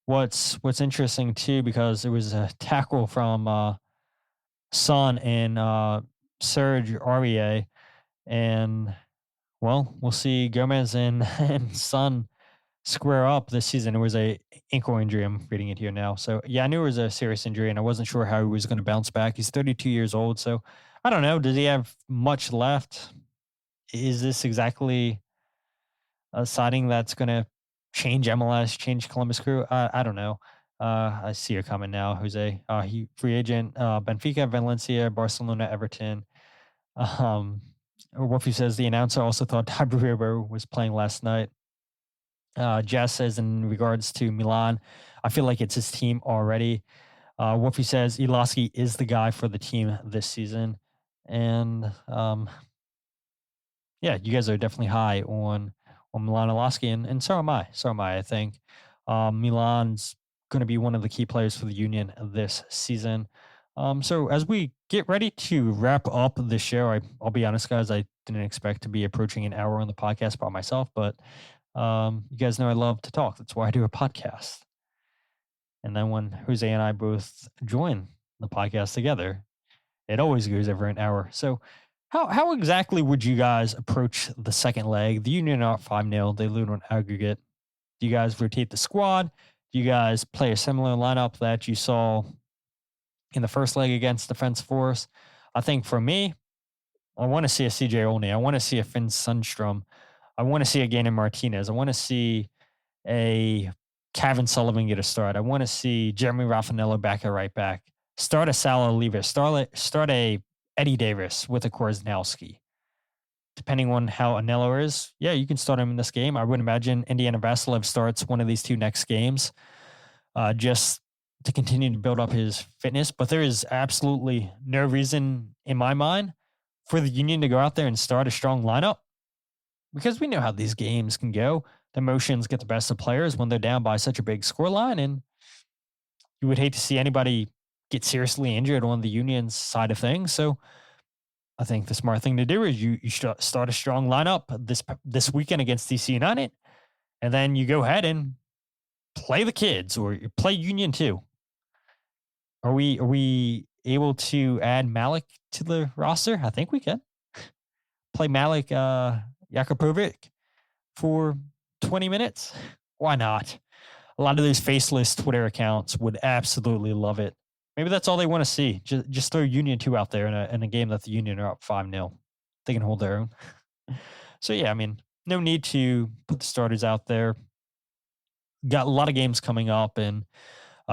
what's interesting too, because it was a tackle from Son and Serge Aurier, and well, we'll see Gomez and Son square up this season. It was a ankle injury. I'm reading it here now. So yeah, I knew it was a serious injury, and I wasn't sure how he was going to bounce back. He's 32 years old, so I don't know. Does he have much left? Is this exactly a signing that's going to change MLS, change Columbus Crew? I don't know. I see your comment now, Jose. He free agent, Benfica, Valencia, Barcelona, Everton. Wolfie says the announcer also thought Tabuero was playing last night. Jazz says in regards to Milan, I feel like it's his team already. Wolfie says Iloski is the guy for the team this season. And yeah, you guys are definitely high on Milan Iloski, and so am I. So am I. I think Milan's going to be one of the key players for the Union this season. So as we get ready to wrap up the show, I'll be honest, guys, I didn't expect to be approaching an hour on the podcast by myself, but you guys know I love to talk. That's why I do a podcast. And then when Jose and I both join the podcast together, it always goes over an hour. So how exactly would you guys approach the second leg? The Union are up 5-0. They lose on aggregate. Do you guys rotate the squad? Do you guys play a similar lineup that you saw in the first leg against Defense Force? I think for me, I want to see a CJ Olney. I want to see a Finn Sundstrom. I want to see a Gainer Martinez. I want to see a Kevin Sullivan get a start. I want to see Jeremy Raffanello back at right back. Start a Salah Lever. Start a Eddie Davis with a Korsnowski. Depending on how Anello is, yeah, you can start him in this game. I would imagine Indiana Vasilev starts one of these two next games just to continue to build up his fitness. But there is absolutely no reason in my mind for the Union to go out there and start a strong lineup, because we know how these games can go. The emotions get the best of players when they're down by such a big scoreline, and you would hate to see anybody get seriously injured on the Union's side of things. So I think the smart thing to do is you start a strong lineup this weekend against DC United, and then you go ahead and play the kids, or you play Union too. Are we able to add Malik to the roster? I think we can. Play Malik Jakupovic for 20 minutes. Why not? A lot of those faceless Twitter accounts would absolutely love it. Maybe that's all they want to see. Just throw Union 2 out there in a game that the Union are up 5-0. They can hold their own. So, yeah, I mean, no need to put the starters out there. Got a lot of games coming up, and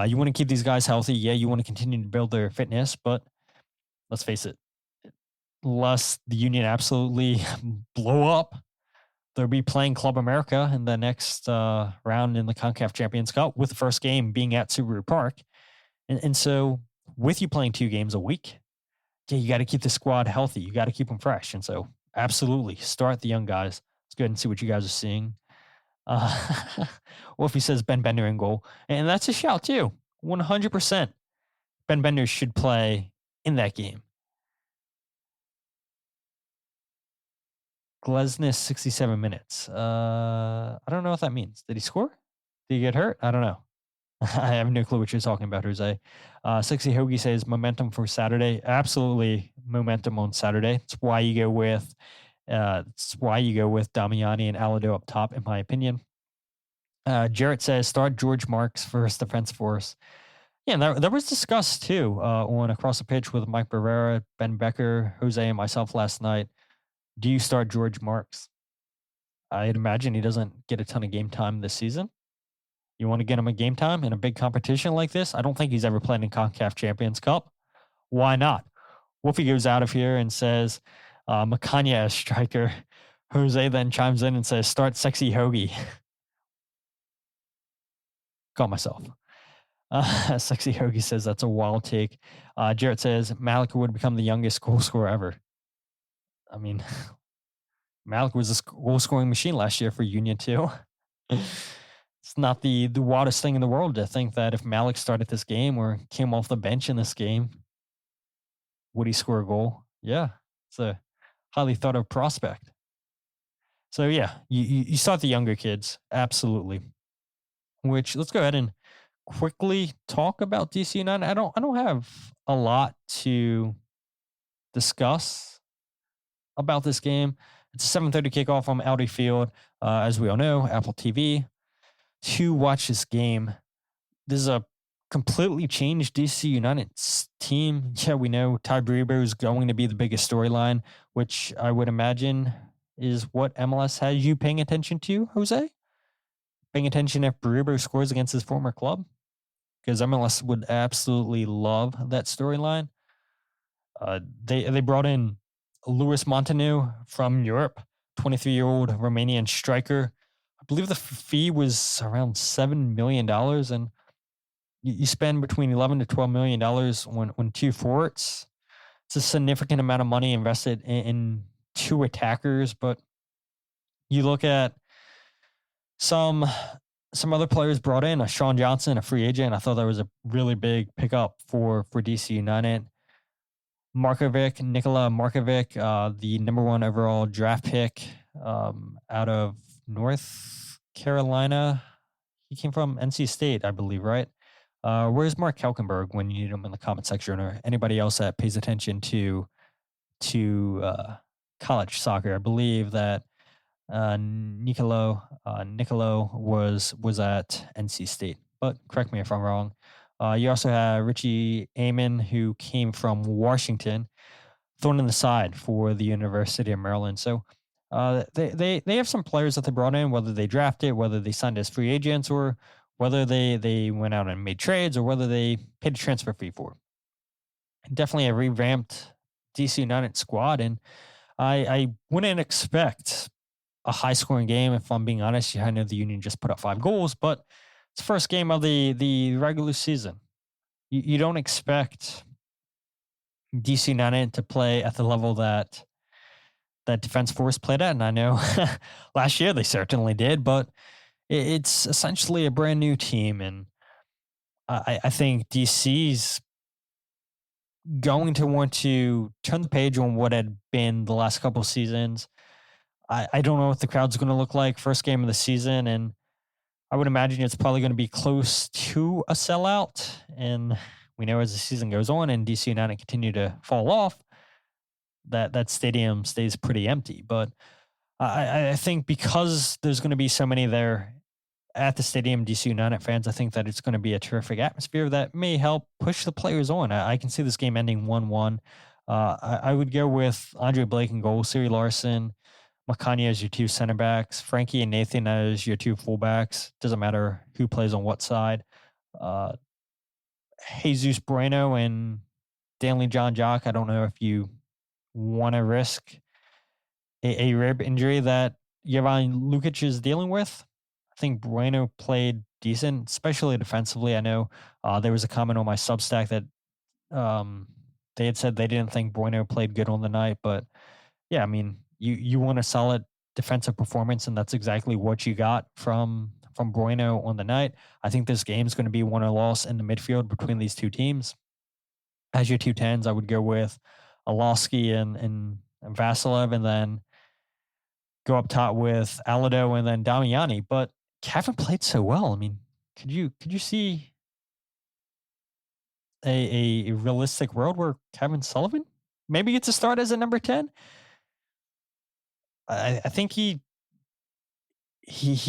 you want to keep these guys healthy. Yeah, you want to continue to build their fitness, but let's face it, unless the Union absolutely blow up, they'll be playing Club America in the next round in the Concacaf Champions Cup, with the first game being at Subaru Park. And so with you playing 2 games a week, yeah, you got to keep the squad healthy. You got to keep them fresh. And so absolutely start the young guys. Let's go ahead and see what you guys are seeing. Wolfie says Ben Bender in goal. And that's a shout too. 100%. Ben Bender should play in that game. Glesnes 67 minutes. I don't know what that means. Did he score? Did he get hurt? I don't know. I have no clue what you're talking about, Jose. Sexy Hoagie says momentum for Saturday. Absolutely momentum on Saturday. It's why you go with Damiani and Alladoh up top, in my opinion. Jarrett says start George Marks first defense force. Yeah, that was discussed too on Across the Pitch with Mike Barrera, Ben Becker, Jose, and myself last night. Do you start George Marks? I'd imagine he doesn't get a ton of game time this season. You want to get him a game time in a big competition like this? I don't think he's ever played in Concacaf Champions Cup. Why not? Wolfie goes out of here and says, Makhanya as striker. Jose then chimes in and says, start Sexy Hoagie. Call myself. Sexy Hoagie says that's a wild take. Jarrett says Malik would become the youngest goal scorer ever. I mean, Malik was a goal scoring machine last year for Union too. It's not the wildest thing in the world to think that if Malik started this game or came off the bench in this game, would he score a goal? Yeah, it's a highly thought of prospect. So yeah, you start the younger kids, absolutely. Which, let's go ahead and quickly talk about DC United. I don't have a lot to discuss about this game. It's a 7:30 kickoff on Audi Field, as we all know, Apple TV. To watch this game, this is a completely changed DC United team. Yeah, we know Ty Brebo is going to be the biggest storyline, which I would imagine is what MLS has you paying attention to, Jose? Paying attention if Brebo scores against his former club? Because MLS would absolutely love that storyline. They brought in Luis Montanu from Europe, 23-year-old Romanian striker. I believe the fee was around $7 million, and you spend between $11 to $12 million on 2 forwards. it's a significant amount of money invested in two attackers, but you look at some other players brought in, a Sean Johnson, a free agent. I thought that was a really big pickup for DC United. Nikola Markovic, the number 1 overall draft pick out of North Carolina. He came from NC State, I believe, right? Where's Mark Kelkenberg when you need him in the comment section, or anybody else that pays attention to college soccer? I believe that Nicolo was at NC State, but correct me if I'm wrong. You also have Richie Amon, who came from Washington, thrown in the side for the University of Maryland. So they have some players that they brought in, whether they drafted, whether they signed as free agents, or whether they went out and made trades, or whether they paid a transfer fee for. Definitely a revamped DC United squad, and I wouldn't expect a high-scoring game, if I'm being honest. I know the Union just put up 5 goals, but it's the first game of the regular season. You don't expect DC United to play at the level that Defense Force played at, and I know last year they certainly did, but it's essentially a brand new team, and I think DC's going to want to turn the page on what had been the last couple of seasons. I don't know what the crowd's going to look like first game of the season, and I would imagine it's probably going to be close to a sellout. And we know as the season goes on and DC United continue to fall off, that stadium stays pretty empty. But I think because there's going to be so many there at the stadium, DC United fans, I think that it's going to be a terrific atmosphere that may help push the players on. I can see this game ending 1-1. I would go with Andre Blake in goal, Siri Larson, Makhanya as your 2 center backs, Frankie and Nathan as your 2 fullbacks. Doesn't matter who plays on what side. Jesus Bueno and Stanley John Jock. I don't know if you want to risk a rib injury that Jovan Lukic is dealing with. I think Bueno played decent, especially defensively. I know there was a comment on my Substack that they had said they didn't think Bueno played good on the night, but yeah, I mean, you want a solid defensive performance, and that's exactly what you got from Bueno on the night. I think this game's going to be won or lost in the midfield between these two teams. As your 2 10s, I would go with Iloski and Vasilev, and then go up top with Alladoh and then Damiani. But Kevin played so well. I mean, could you see a realistic world where Kevin Sullivan maybe gets a start as a number 10? I think he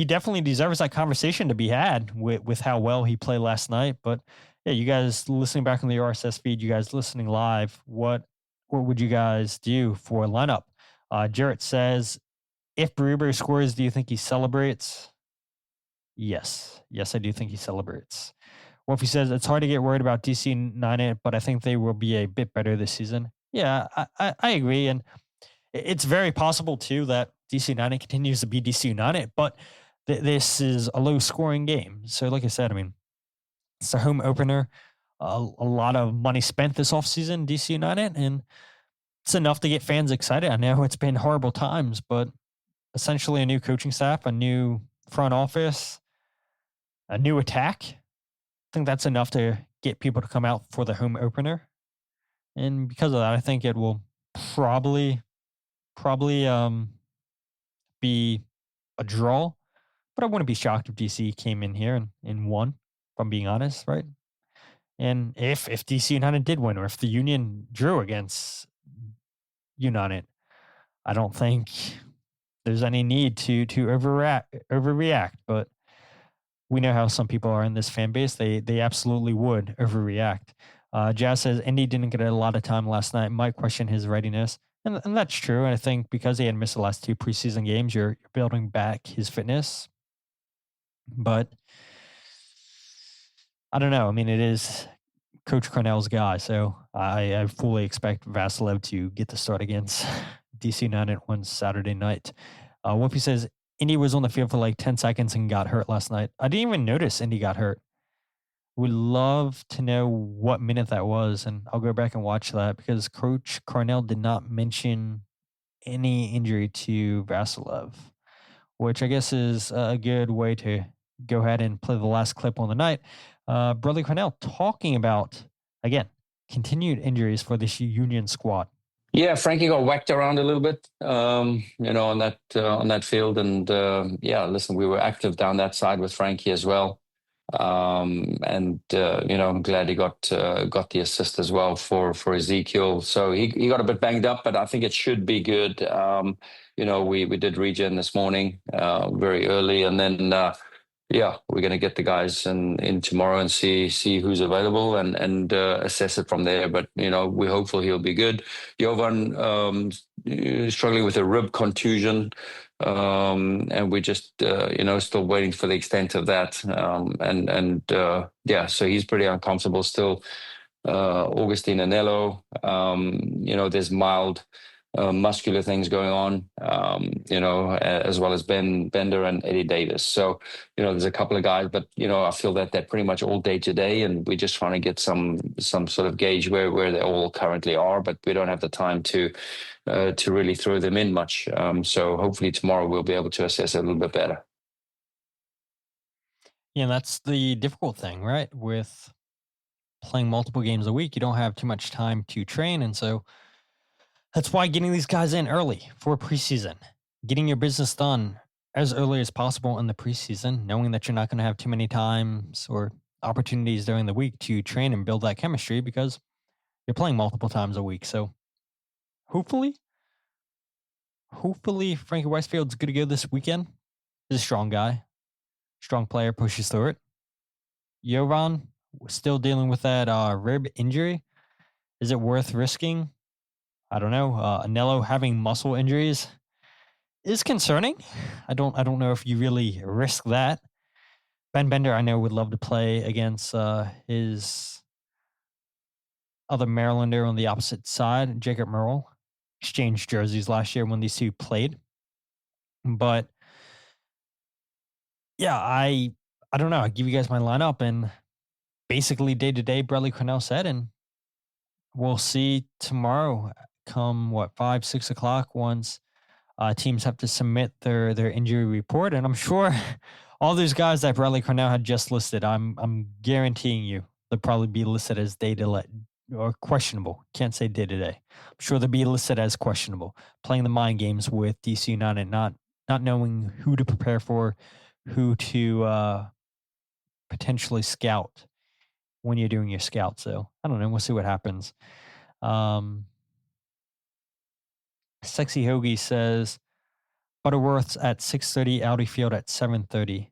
definitely deserves that conversation to be had with how well he played last night. But yeah, you guys listening back on the RSS feed, you guys listening live, what would you guys do for a lineup? Jarrett says, if Berube scores, do you think he celebrates? Yes, I do think he celebrates. Wolfie says, it's hard to get worried about DC United, but I think they will be a bit better this season. Yeah, I agree. And it's very possible, too, that DC United continues to be DC United, but this is a low-scoring game. So, like I said, I mean, it's a home opener. A lot of money spent this offseason, DC United, and it's enough to get fans excited. I know it's been horrible times, but essentially a new coaching staff, a new front office, a new attack. I think that's enough to get people to come out for the home opener. And because of that, I think it will probably be a draw, but I wouldn't be shocked if DC came in here and won, if I'm being honest, right? And if DC United did win, or if the Union drew against United, I don't think there's any need to overreact, but we know how some people are in this fan base. They absolutely would overreact. Jazz says Indy didn't get a lot of time last night. Might question his readiness. And that's true. And I think because he had missed the last 2 preseason games, you're building back his fitness. But I don't know. I mean, it is Coach Cornell's guy, so I fully expect Vasilev to get the start against DC United on Saturday night. Wolfie says Indy was on the field for like 10 seconds and got hurt last night. I didn't even notice Indy got hurt. Would love to know what minute that was, and I'll go back and watch that because Coach Carnell did not mention any injury to Vasilev, which I guess is a good way to go ahead and play the last clip on the night. Bradley Carnell talking about, again, continued injuries for this Union squad. Yeah, Frankie got whacked around a little bit, on that field, and listen, we were active down that side with Frankie as well, I'm glad he got the assist as well for Ezekiel. So he got a bit banged up, but I think it should be good. We did regen this morning very early, and then we're going to get the guys in tomorrow and see who's available and assess it from there. But we're hopeful he'll be good. Jovan struggling with a rib contusion, and we're just still waiting for the extent of that. So he's pretty uncomfortable still. Augustine Anello, there's mild muscular things going on, as well as Ben Bender and Eddie Davis. So, there's a couple of guys, but, I feel that they're pretty much all day to day, and we're just trying to get some sort of gauge where they all currently are, but we don't have the time to really throw them in much. So hopefully tomorrow we'll be able to assess it a little bit better. Yeah, that's the difficult thing, right? With playing multiple games a week, you don't have too much time to train, and so that's why getting these guys in early for preseason, getting your business done as early as possible in the preseason, knowing that you're not going to have too many times or opportunities during the week to train and build that chemistry because you're playing multiple times a week. So hopefully Frankie Weisfield's good to go this weekend. He's a strong guy, strong player, pushes through it. Jovan still dealing with that rib injury. Is it worth risking? I don't know. Anello having muscle injuries is concerning. I don't know if you really risk that. Ben Bender, I know, would love to play against his other Marylander on the opposite side, Jacob Merle. Exchanged jerseys last year when these two played. But yeah, I don't know. I give you guys my lineup, and basically day-to-day, Bradley Carnell said, and we'll see tomorrow come 5, 6 o'clock once teams have to submit their injury report. And I'm sure all those guys that Bradley Carnell had just listed, I'm guaranteeing you they'll probably be listed as or questionable. Can't say day-to-day. I'm sure they'll be listed as questionable, playing the mind games with DC United, not knowing who to prepare for, who to potentially scout when you're doing your scout. So I don't know. We'll see what happens. Sexy Hoagie says Butterworth's at 6:30, Audi Field at 7:30.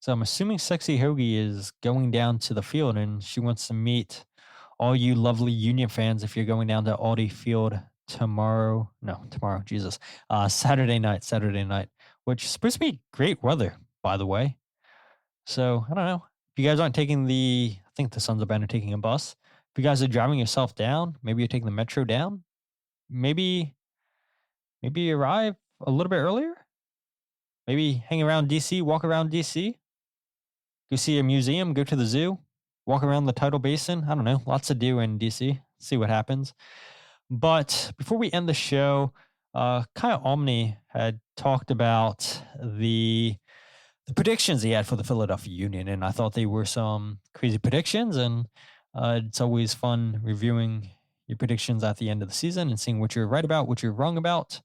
So I'm assuming Sexy Hoagie is going down to the field and she wants to meet all you lovely Union fans if you're going down to Audi Field Saturday night, which is supposed to be great weather, by the way. So I don't know. If you guys aren't taking I think the Sons of Ben are taking a bus. If you guys are driving yourself down, maybe you're taking the metro down. Maybe you arrive a little bit earlier. Maybe hang around DC, walk around DC. Go see a museum, go to the zoo, walk around the tidal basin. I don't know. Lots to do in DC. See what happens. But before we end the show, Kyle Omni had talked about the predictions he had for the Philadelphia Union, and I thought they were some crazy predictions, and it's always fun reviewing your predictions at the end of the season and seeing what you're right about, what you're wrong about.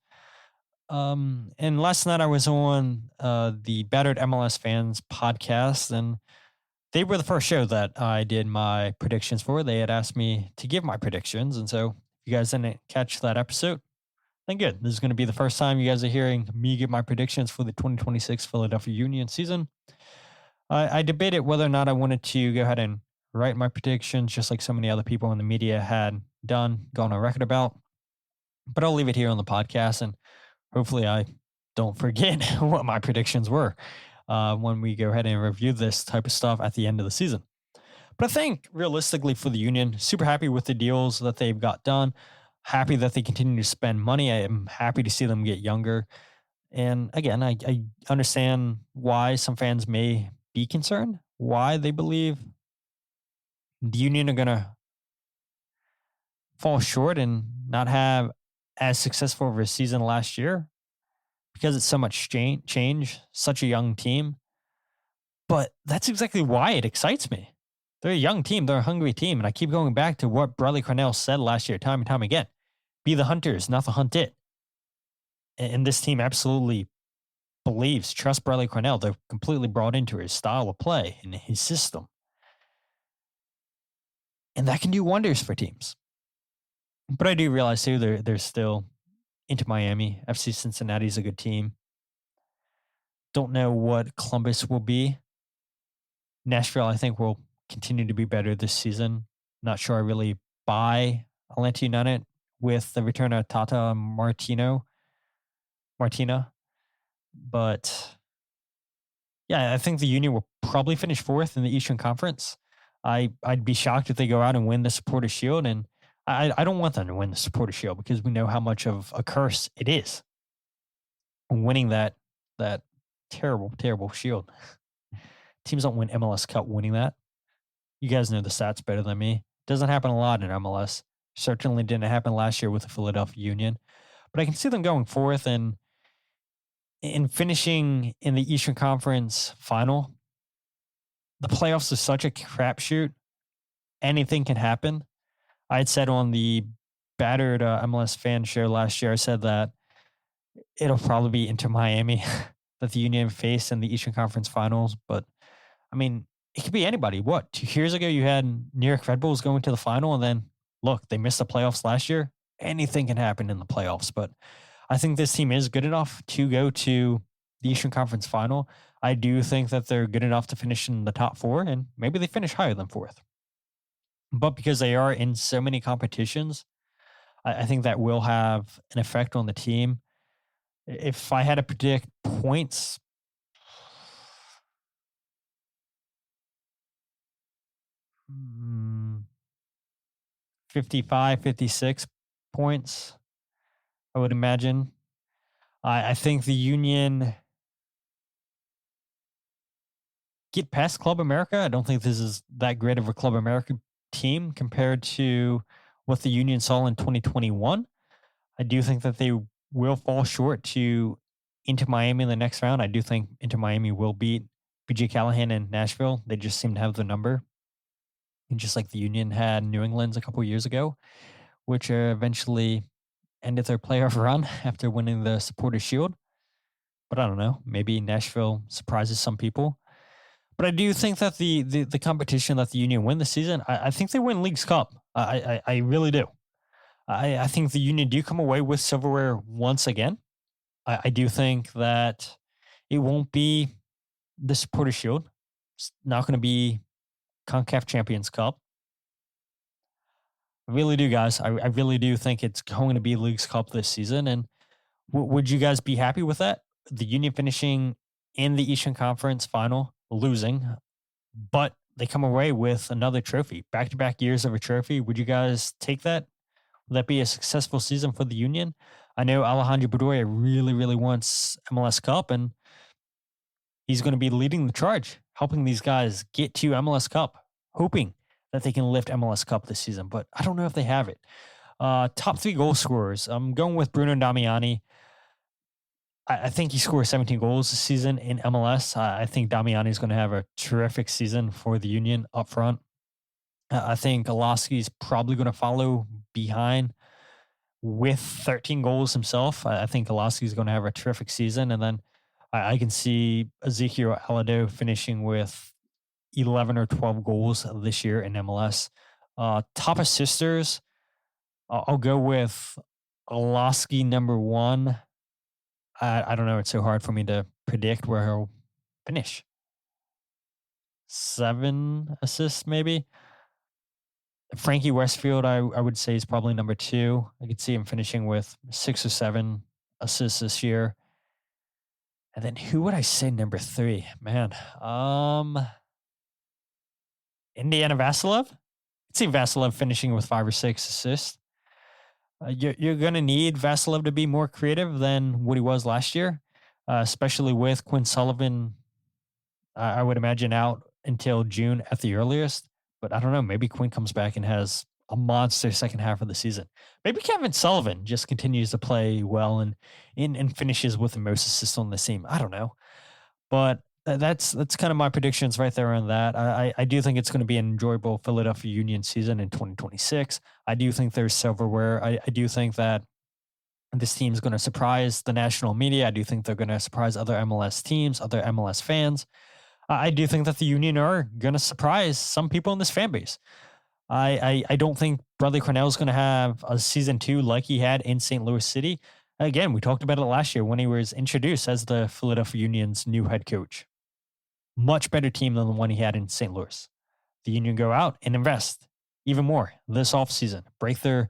And last night I was on the Battered MLS Fans podcast, and they were the first show that I did my predictions for. They had asked me to give my predictions, and so if you guys didn't catch that episode, then good. This is going to be the first time you guys are hearing me give my predictions for the 2026 Philadelphia Union season. I debated whether or not I wanted to go ahead and write my predictions, just like so many other people in the media had gone on record about. But I'll leave it here on the podcast, and hopefully I don't forget what my predictions were when we go ahead and review this type of stuff at the end of the season. But I think realistically for the Union, super happy with the deals that they've got done. Happy that they continue to spend money. I am happy to see them get younger. And again, I understand why some fans may be concerned, why they believe the Union are going to fall short and not have as successful of a season last year because it's so much change, such a young team. But that's exactly why it excites me. They're a young team. They're a hungry team. And I keep going back to what Bradley Cornell said last year, time and time again. Be the hunters, not the hunted. And this team absolutely believes, trust Bradley Cornell. They're completely brought into his style of play and his system. And that can do wonders for teams. But I do realize, too, they're still into Miami. FC Cincinnati's a good team. Don't know what Columbus will be. Nashville, I think, will continue to be better this season. Not sure I really buy Atlanta United with the return of Tata Martina. But yeah, I think the Union will probably finish fourth in the Eastern Conference. I'd be shocked if they go out and win the Supporters' Shield. And I don't want them to win the Supporters' Shield because we know how much of a curse it is. Winning that terrible, terrible shield. Teams don't win MLS Cup winning that. You guys know the stats better than me. Doesn't happen a lot in MLS. Certainly didn't happen last year with the Philadelphia Union. But I can see them going fourth and in finishing in the Eastern Conference final. The playoffs is such a crapshoot. Anything can happen. I had said on the battered MLS fan show last year, I said that it'll probably be Inter Miami that the Union faced in the Eastern Conference finals. But, I mean, it could be anybody. What, 2 years ago you had New York Red Bulls going to the final, and then, look, they missed the playoffs last year. Anything can happen in the playoffs. But I think this team is good enough to go to the Eastern Conference final. I do think that they're good enough to finish in the top four, and maybe they finish higher than fourth. But because they are in so many competitions, I think that will have an effect on the team. If I had to predict points, mm, 55, 56 points, I would imagine. I think the Union get past Club America. I don't think this is that great of a Club America team compared to what the Union saw in 2021. I do think that they will fall short to Inter Miami in the next round. I do think Inter Miami will beat BJ Callahan in Nashville. They just seem to have the number. And just like the Union had New England's a couple years ago, which eventually ended their playoff run after winning the Supporters' Shield. But I don't know. Maybe Nashville surprises some people. But I do think that the competition that the Union win this season, I think they win Leagues Cup. I really do. I think the Union do come away with silverware once again. I do think that it won't be the Supporters' Shield. It's not going to be Concacaf Champions Cup. I really do, guys. I really do think it's going to be Leagues Cup this season. And would you guys be happy with that? The Union finishing in the Eastern Conference final, losing, but they come away with another trophy, back-to-back years of a trophy. Would you guys take that? Would that be a successful season for the Union? I know Alejandro Bedoya really, really wants MLS Cup, and he's going to be leading the charge, helping these guys get to MLS Cup, hoping that they can lift MLS Cup this season, but I don't know if they have it. Top 3 goal scorers. I'm going with Bruno Damiani. I think he scores 17 goals this season in MLS. I think Damiani is going to have a terrific season for the Union up front. I think Iloski is probably going to follow behind with 13 goals himself. I think Iloski is going to have a terrific season. And then I can see Ezekiel Alladoh finishing with 11 or 12 goals this year in MLS. Top assisters, I'll go with Iloski number 1. I don't know. It's so hard for me to predict where he'll finish. 7 assists, maybe. Frankie Westfield, I would say, is probably number 2. I could see him finishing with 6 or 7 assists this year. And then who would I say number 3? Man, Indiana Vassilev. I'd see Vassilev finishing with 5 or 6 assists. You're going to need Vassilev to be more creative than what he was last year, especially with Quinn Sullivan, I would imagine, out until June at the earliest. But I don't know. Maybe Quinn comes back and has a monster second half of the season. Maybe Kevin Sullivan just continues to play well and finishes with the most assists on the team. I don't know. But that's kind of my predictions right there on that. I do think it's going to be an enjoyable Philadelphia Union season in 2026. I do think there's silverware. I do think that this team is going to surprise the national media. I do think they're going to surprise other MLS teams, other MLS fans. I do think that the Union are going to surprise some people in this fan base. I don't think Bradley Cornell is going to have a season 2 like he had in St. Louis City. Again, we talked about it last year when he was introduced as the Philadelphia Union's new head coach. Much better team than the one he had in St. Louis. The Union go out and invest even more this offseason, break their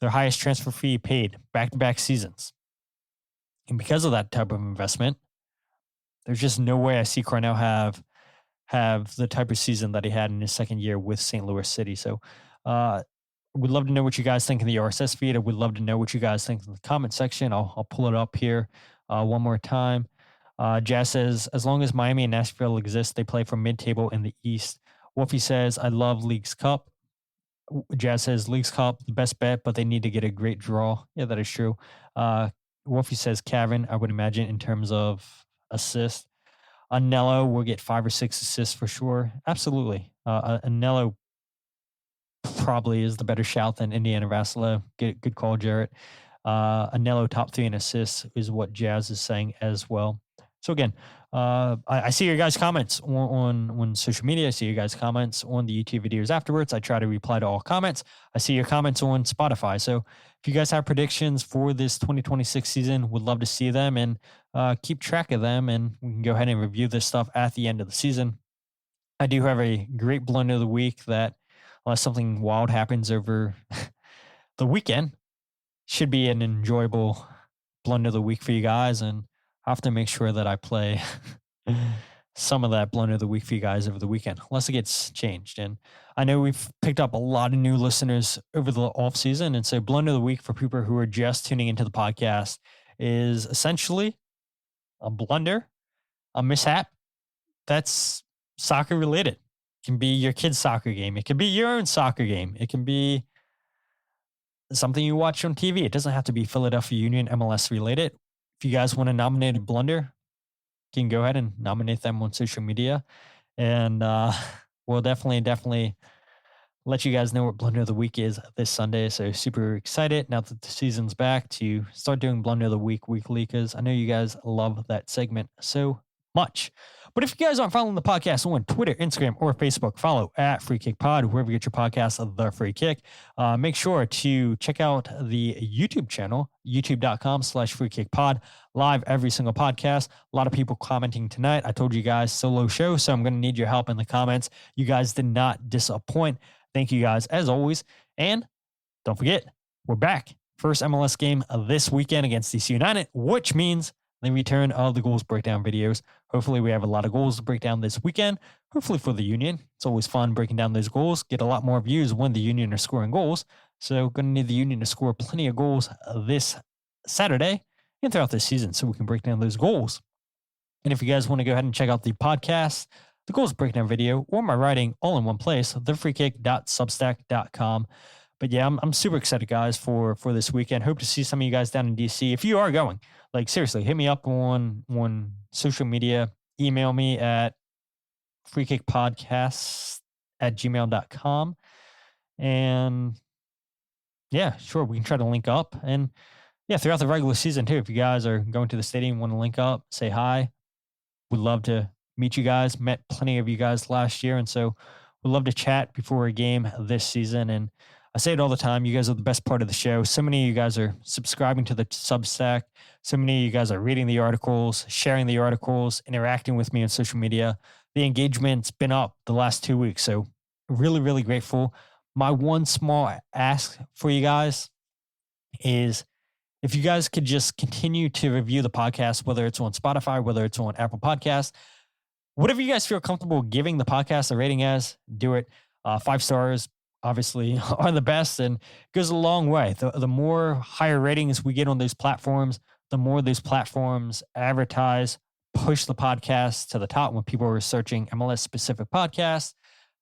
highest transfer fee paid back-to-back seasons. And because of that type of investment, there's just no way I see Cornell have the type of season that he had in his second year with St. Louis City. So we'd love to know what you guys think in the RSS feed. I would love to know what you guys think in the comment section. I'll pull it up here one more time. Jazz says, as long as Miami and Nashville exist, they play for mid-table in the East. Wolfie says, I love Leagues Cup. Jazz says, Leagues Cup, the best bet, but they need to get a great draw. Yeah, that is true. Wolfie says, Kevin, I would imagine in terms of assists. Anello will get 5 or 6 assists for sure. Absolutely. Anello probably is the better shout than Indiana Vassalo. Good call, Jarrett. Anello top 3 in assists is what Jazz is saying as well. So again, I see your guys' comments on social media. I see your guys' comments on the YouTube videos afterwards. I try to reply to all comments. I see your comments on Spotify. So if you guys have predictions for this 2026 season, would love to see them and keep track of them. And we can go ahead and review this stuff at the end of the season. I do have a great blunder of the week that, unless something wild happens over the weekend, should be an enjoyable blunder of the week for you guys. And I have to make sure that I play some of that blunder of the week for you guys over the weekend, unless it gets changed. And I know we've picked up a lot of new listeners over the off season. And so blunder of the week for people who are just tuning into the podcast is essentially a blunder, a mishap that's soccer related. It can be your kid's soccer game. It can be your own soccer game. It can be something you watch on TV. It doesn't have to be Philadelphia Union MLS related. If you guys want to nominate a blunder, you can go ahead and nominate them on social media. And we'll definitely let you guys know what blunder of the week is this Sunday. So super excited now that the season's back to start doing blunder of the week weekly, because I know you guys love that segment so much. But if you guys aren't following the podcast on Twitter, Instagram, or Facebook, follow at Free Kick Pod, wherever you get your podcast of The Free Kick. Make sure to check out the YouTube channel, youtube.com/Free Kick Pod, live every single podcast. A lot of people commenting tonight. I told you guys, solo show, so I'm going to need your help in the comments. You guys did not disappoint. Thank you guys, as always. And don't forget, we're back. First MLS game of this weekend against DC United, which means the return of the goals breakdown videos. Hopefully we have a lot of goals to break down this weekend. Hopefully for the Union. It's always fun breaking down those goals. Get a lot more views when the Union are scoring goals. So going to need the Union to score plenty of goals this Saturday and throughout this season so we can break down those goals. And if you guys want to go ahead and check out the podcast, the goals breakdown video, or my writing all in one place, thefreekick.substack.com. But yeah, I'm super excited, guys, for this weekend. Hope to see some of you guys down in DC. If you are going, like, seriously, hit me up on social media. Email me at freekickpodcast@gmail.com. And yeah, sure, we can try to link up. And yeah, throughout the regular season too, if you guys are going to the stadium, want to link up, say hi. We'd love to meet you guys. Met plenty of you guys last year. And so we'd love to chat before a game this season. And I say it all the time. You guys are the best part of the show. So many of you guys are subscribing to the Substack. So many of you guys are reading the articles, sharing the articles, interacting with me on social media. The engagement's been up the last 2 weeks. So really, really grateful. My one small ask for you guys is if you guys could just continue to review the podcast, whether it's on Spotify, whether it's on Apple Podcasts, whatever you guys feel comfortable giving the podcast a rating as, do it. 5 stars. Obviously are the best and goes a long way. The more higher ratings we get on those platforms, the more those platforms advertise, push the podcast to the top when people are searching MLS specific podcasts.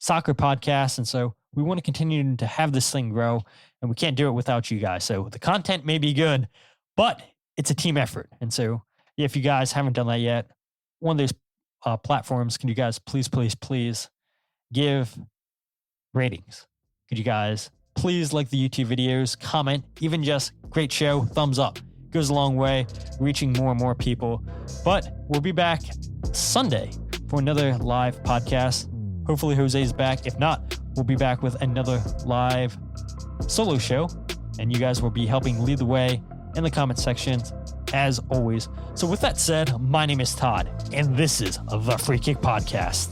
soccer podcast. And so we want to continue to have this thing grow, and we can't do it without you guys. So the content may be good, but it's a team effort. And so if you guys haven't done that yet, one of those platforms, can you guys please give ratings? Could you guys please like the YouTube videos, comment, even just great show, thumbs up. Goes a long way, reaching more and more people. But we'll be back Sunday for another live podcast. Hopefully Jose's back. If not, we'll be back with another live solo show, and you guys will be helping lead the way in the comment section as always. So with that said, my name is Todd, and this is the Free Kick Podcast.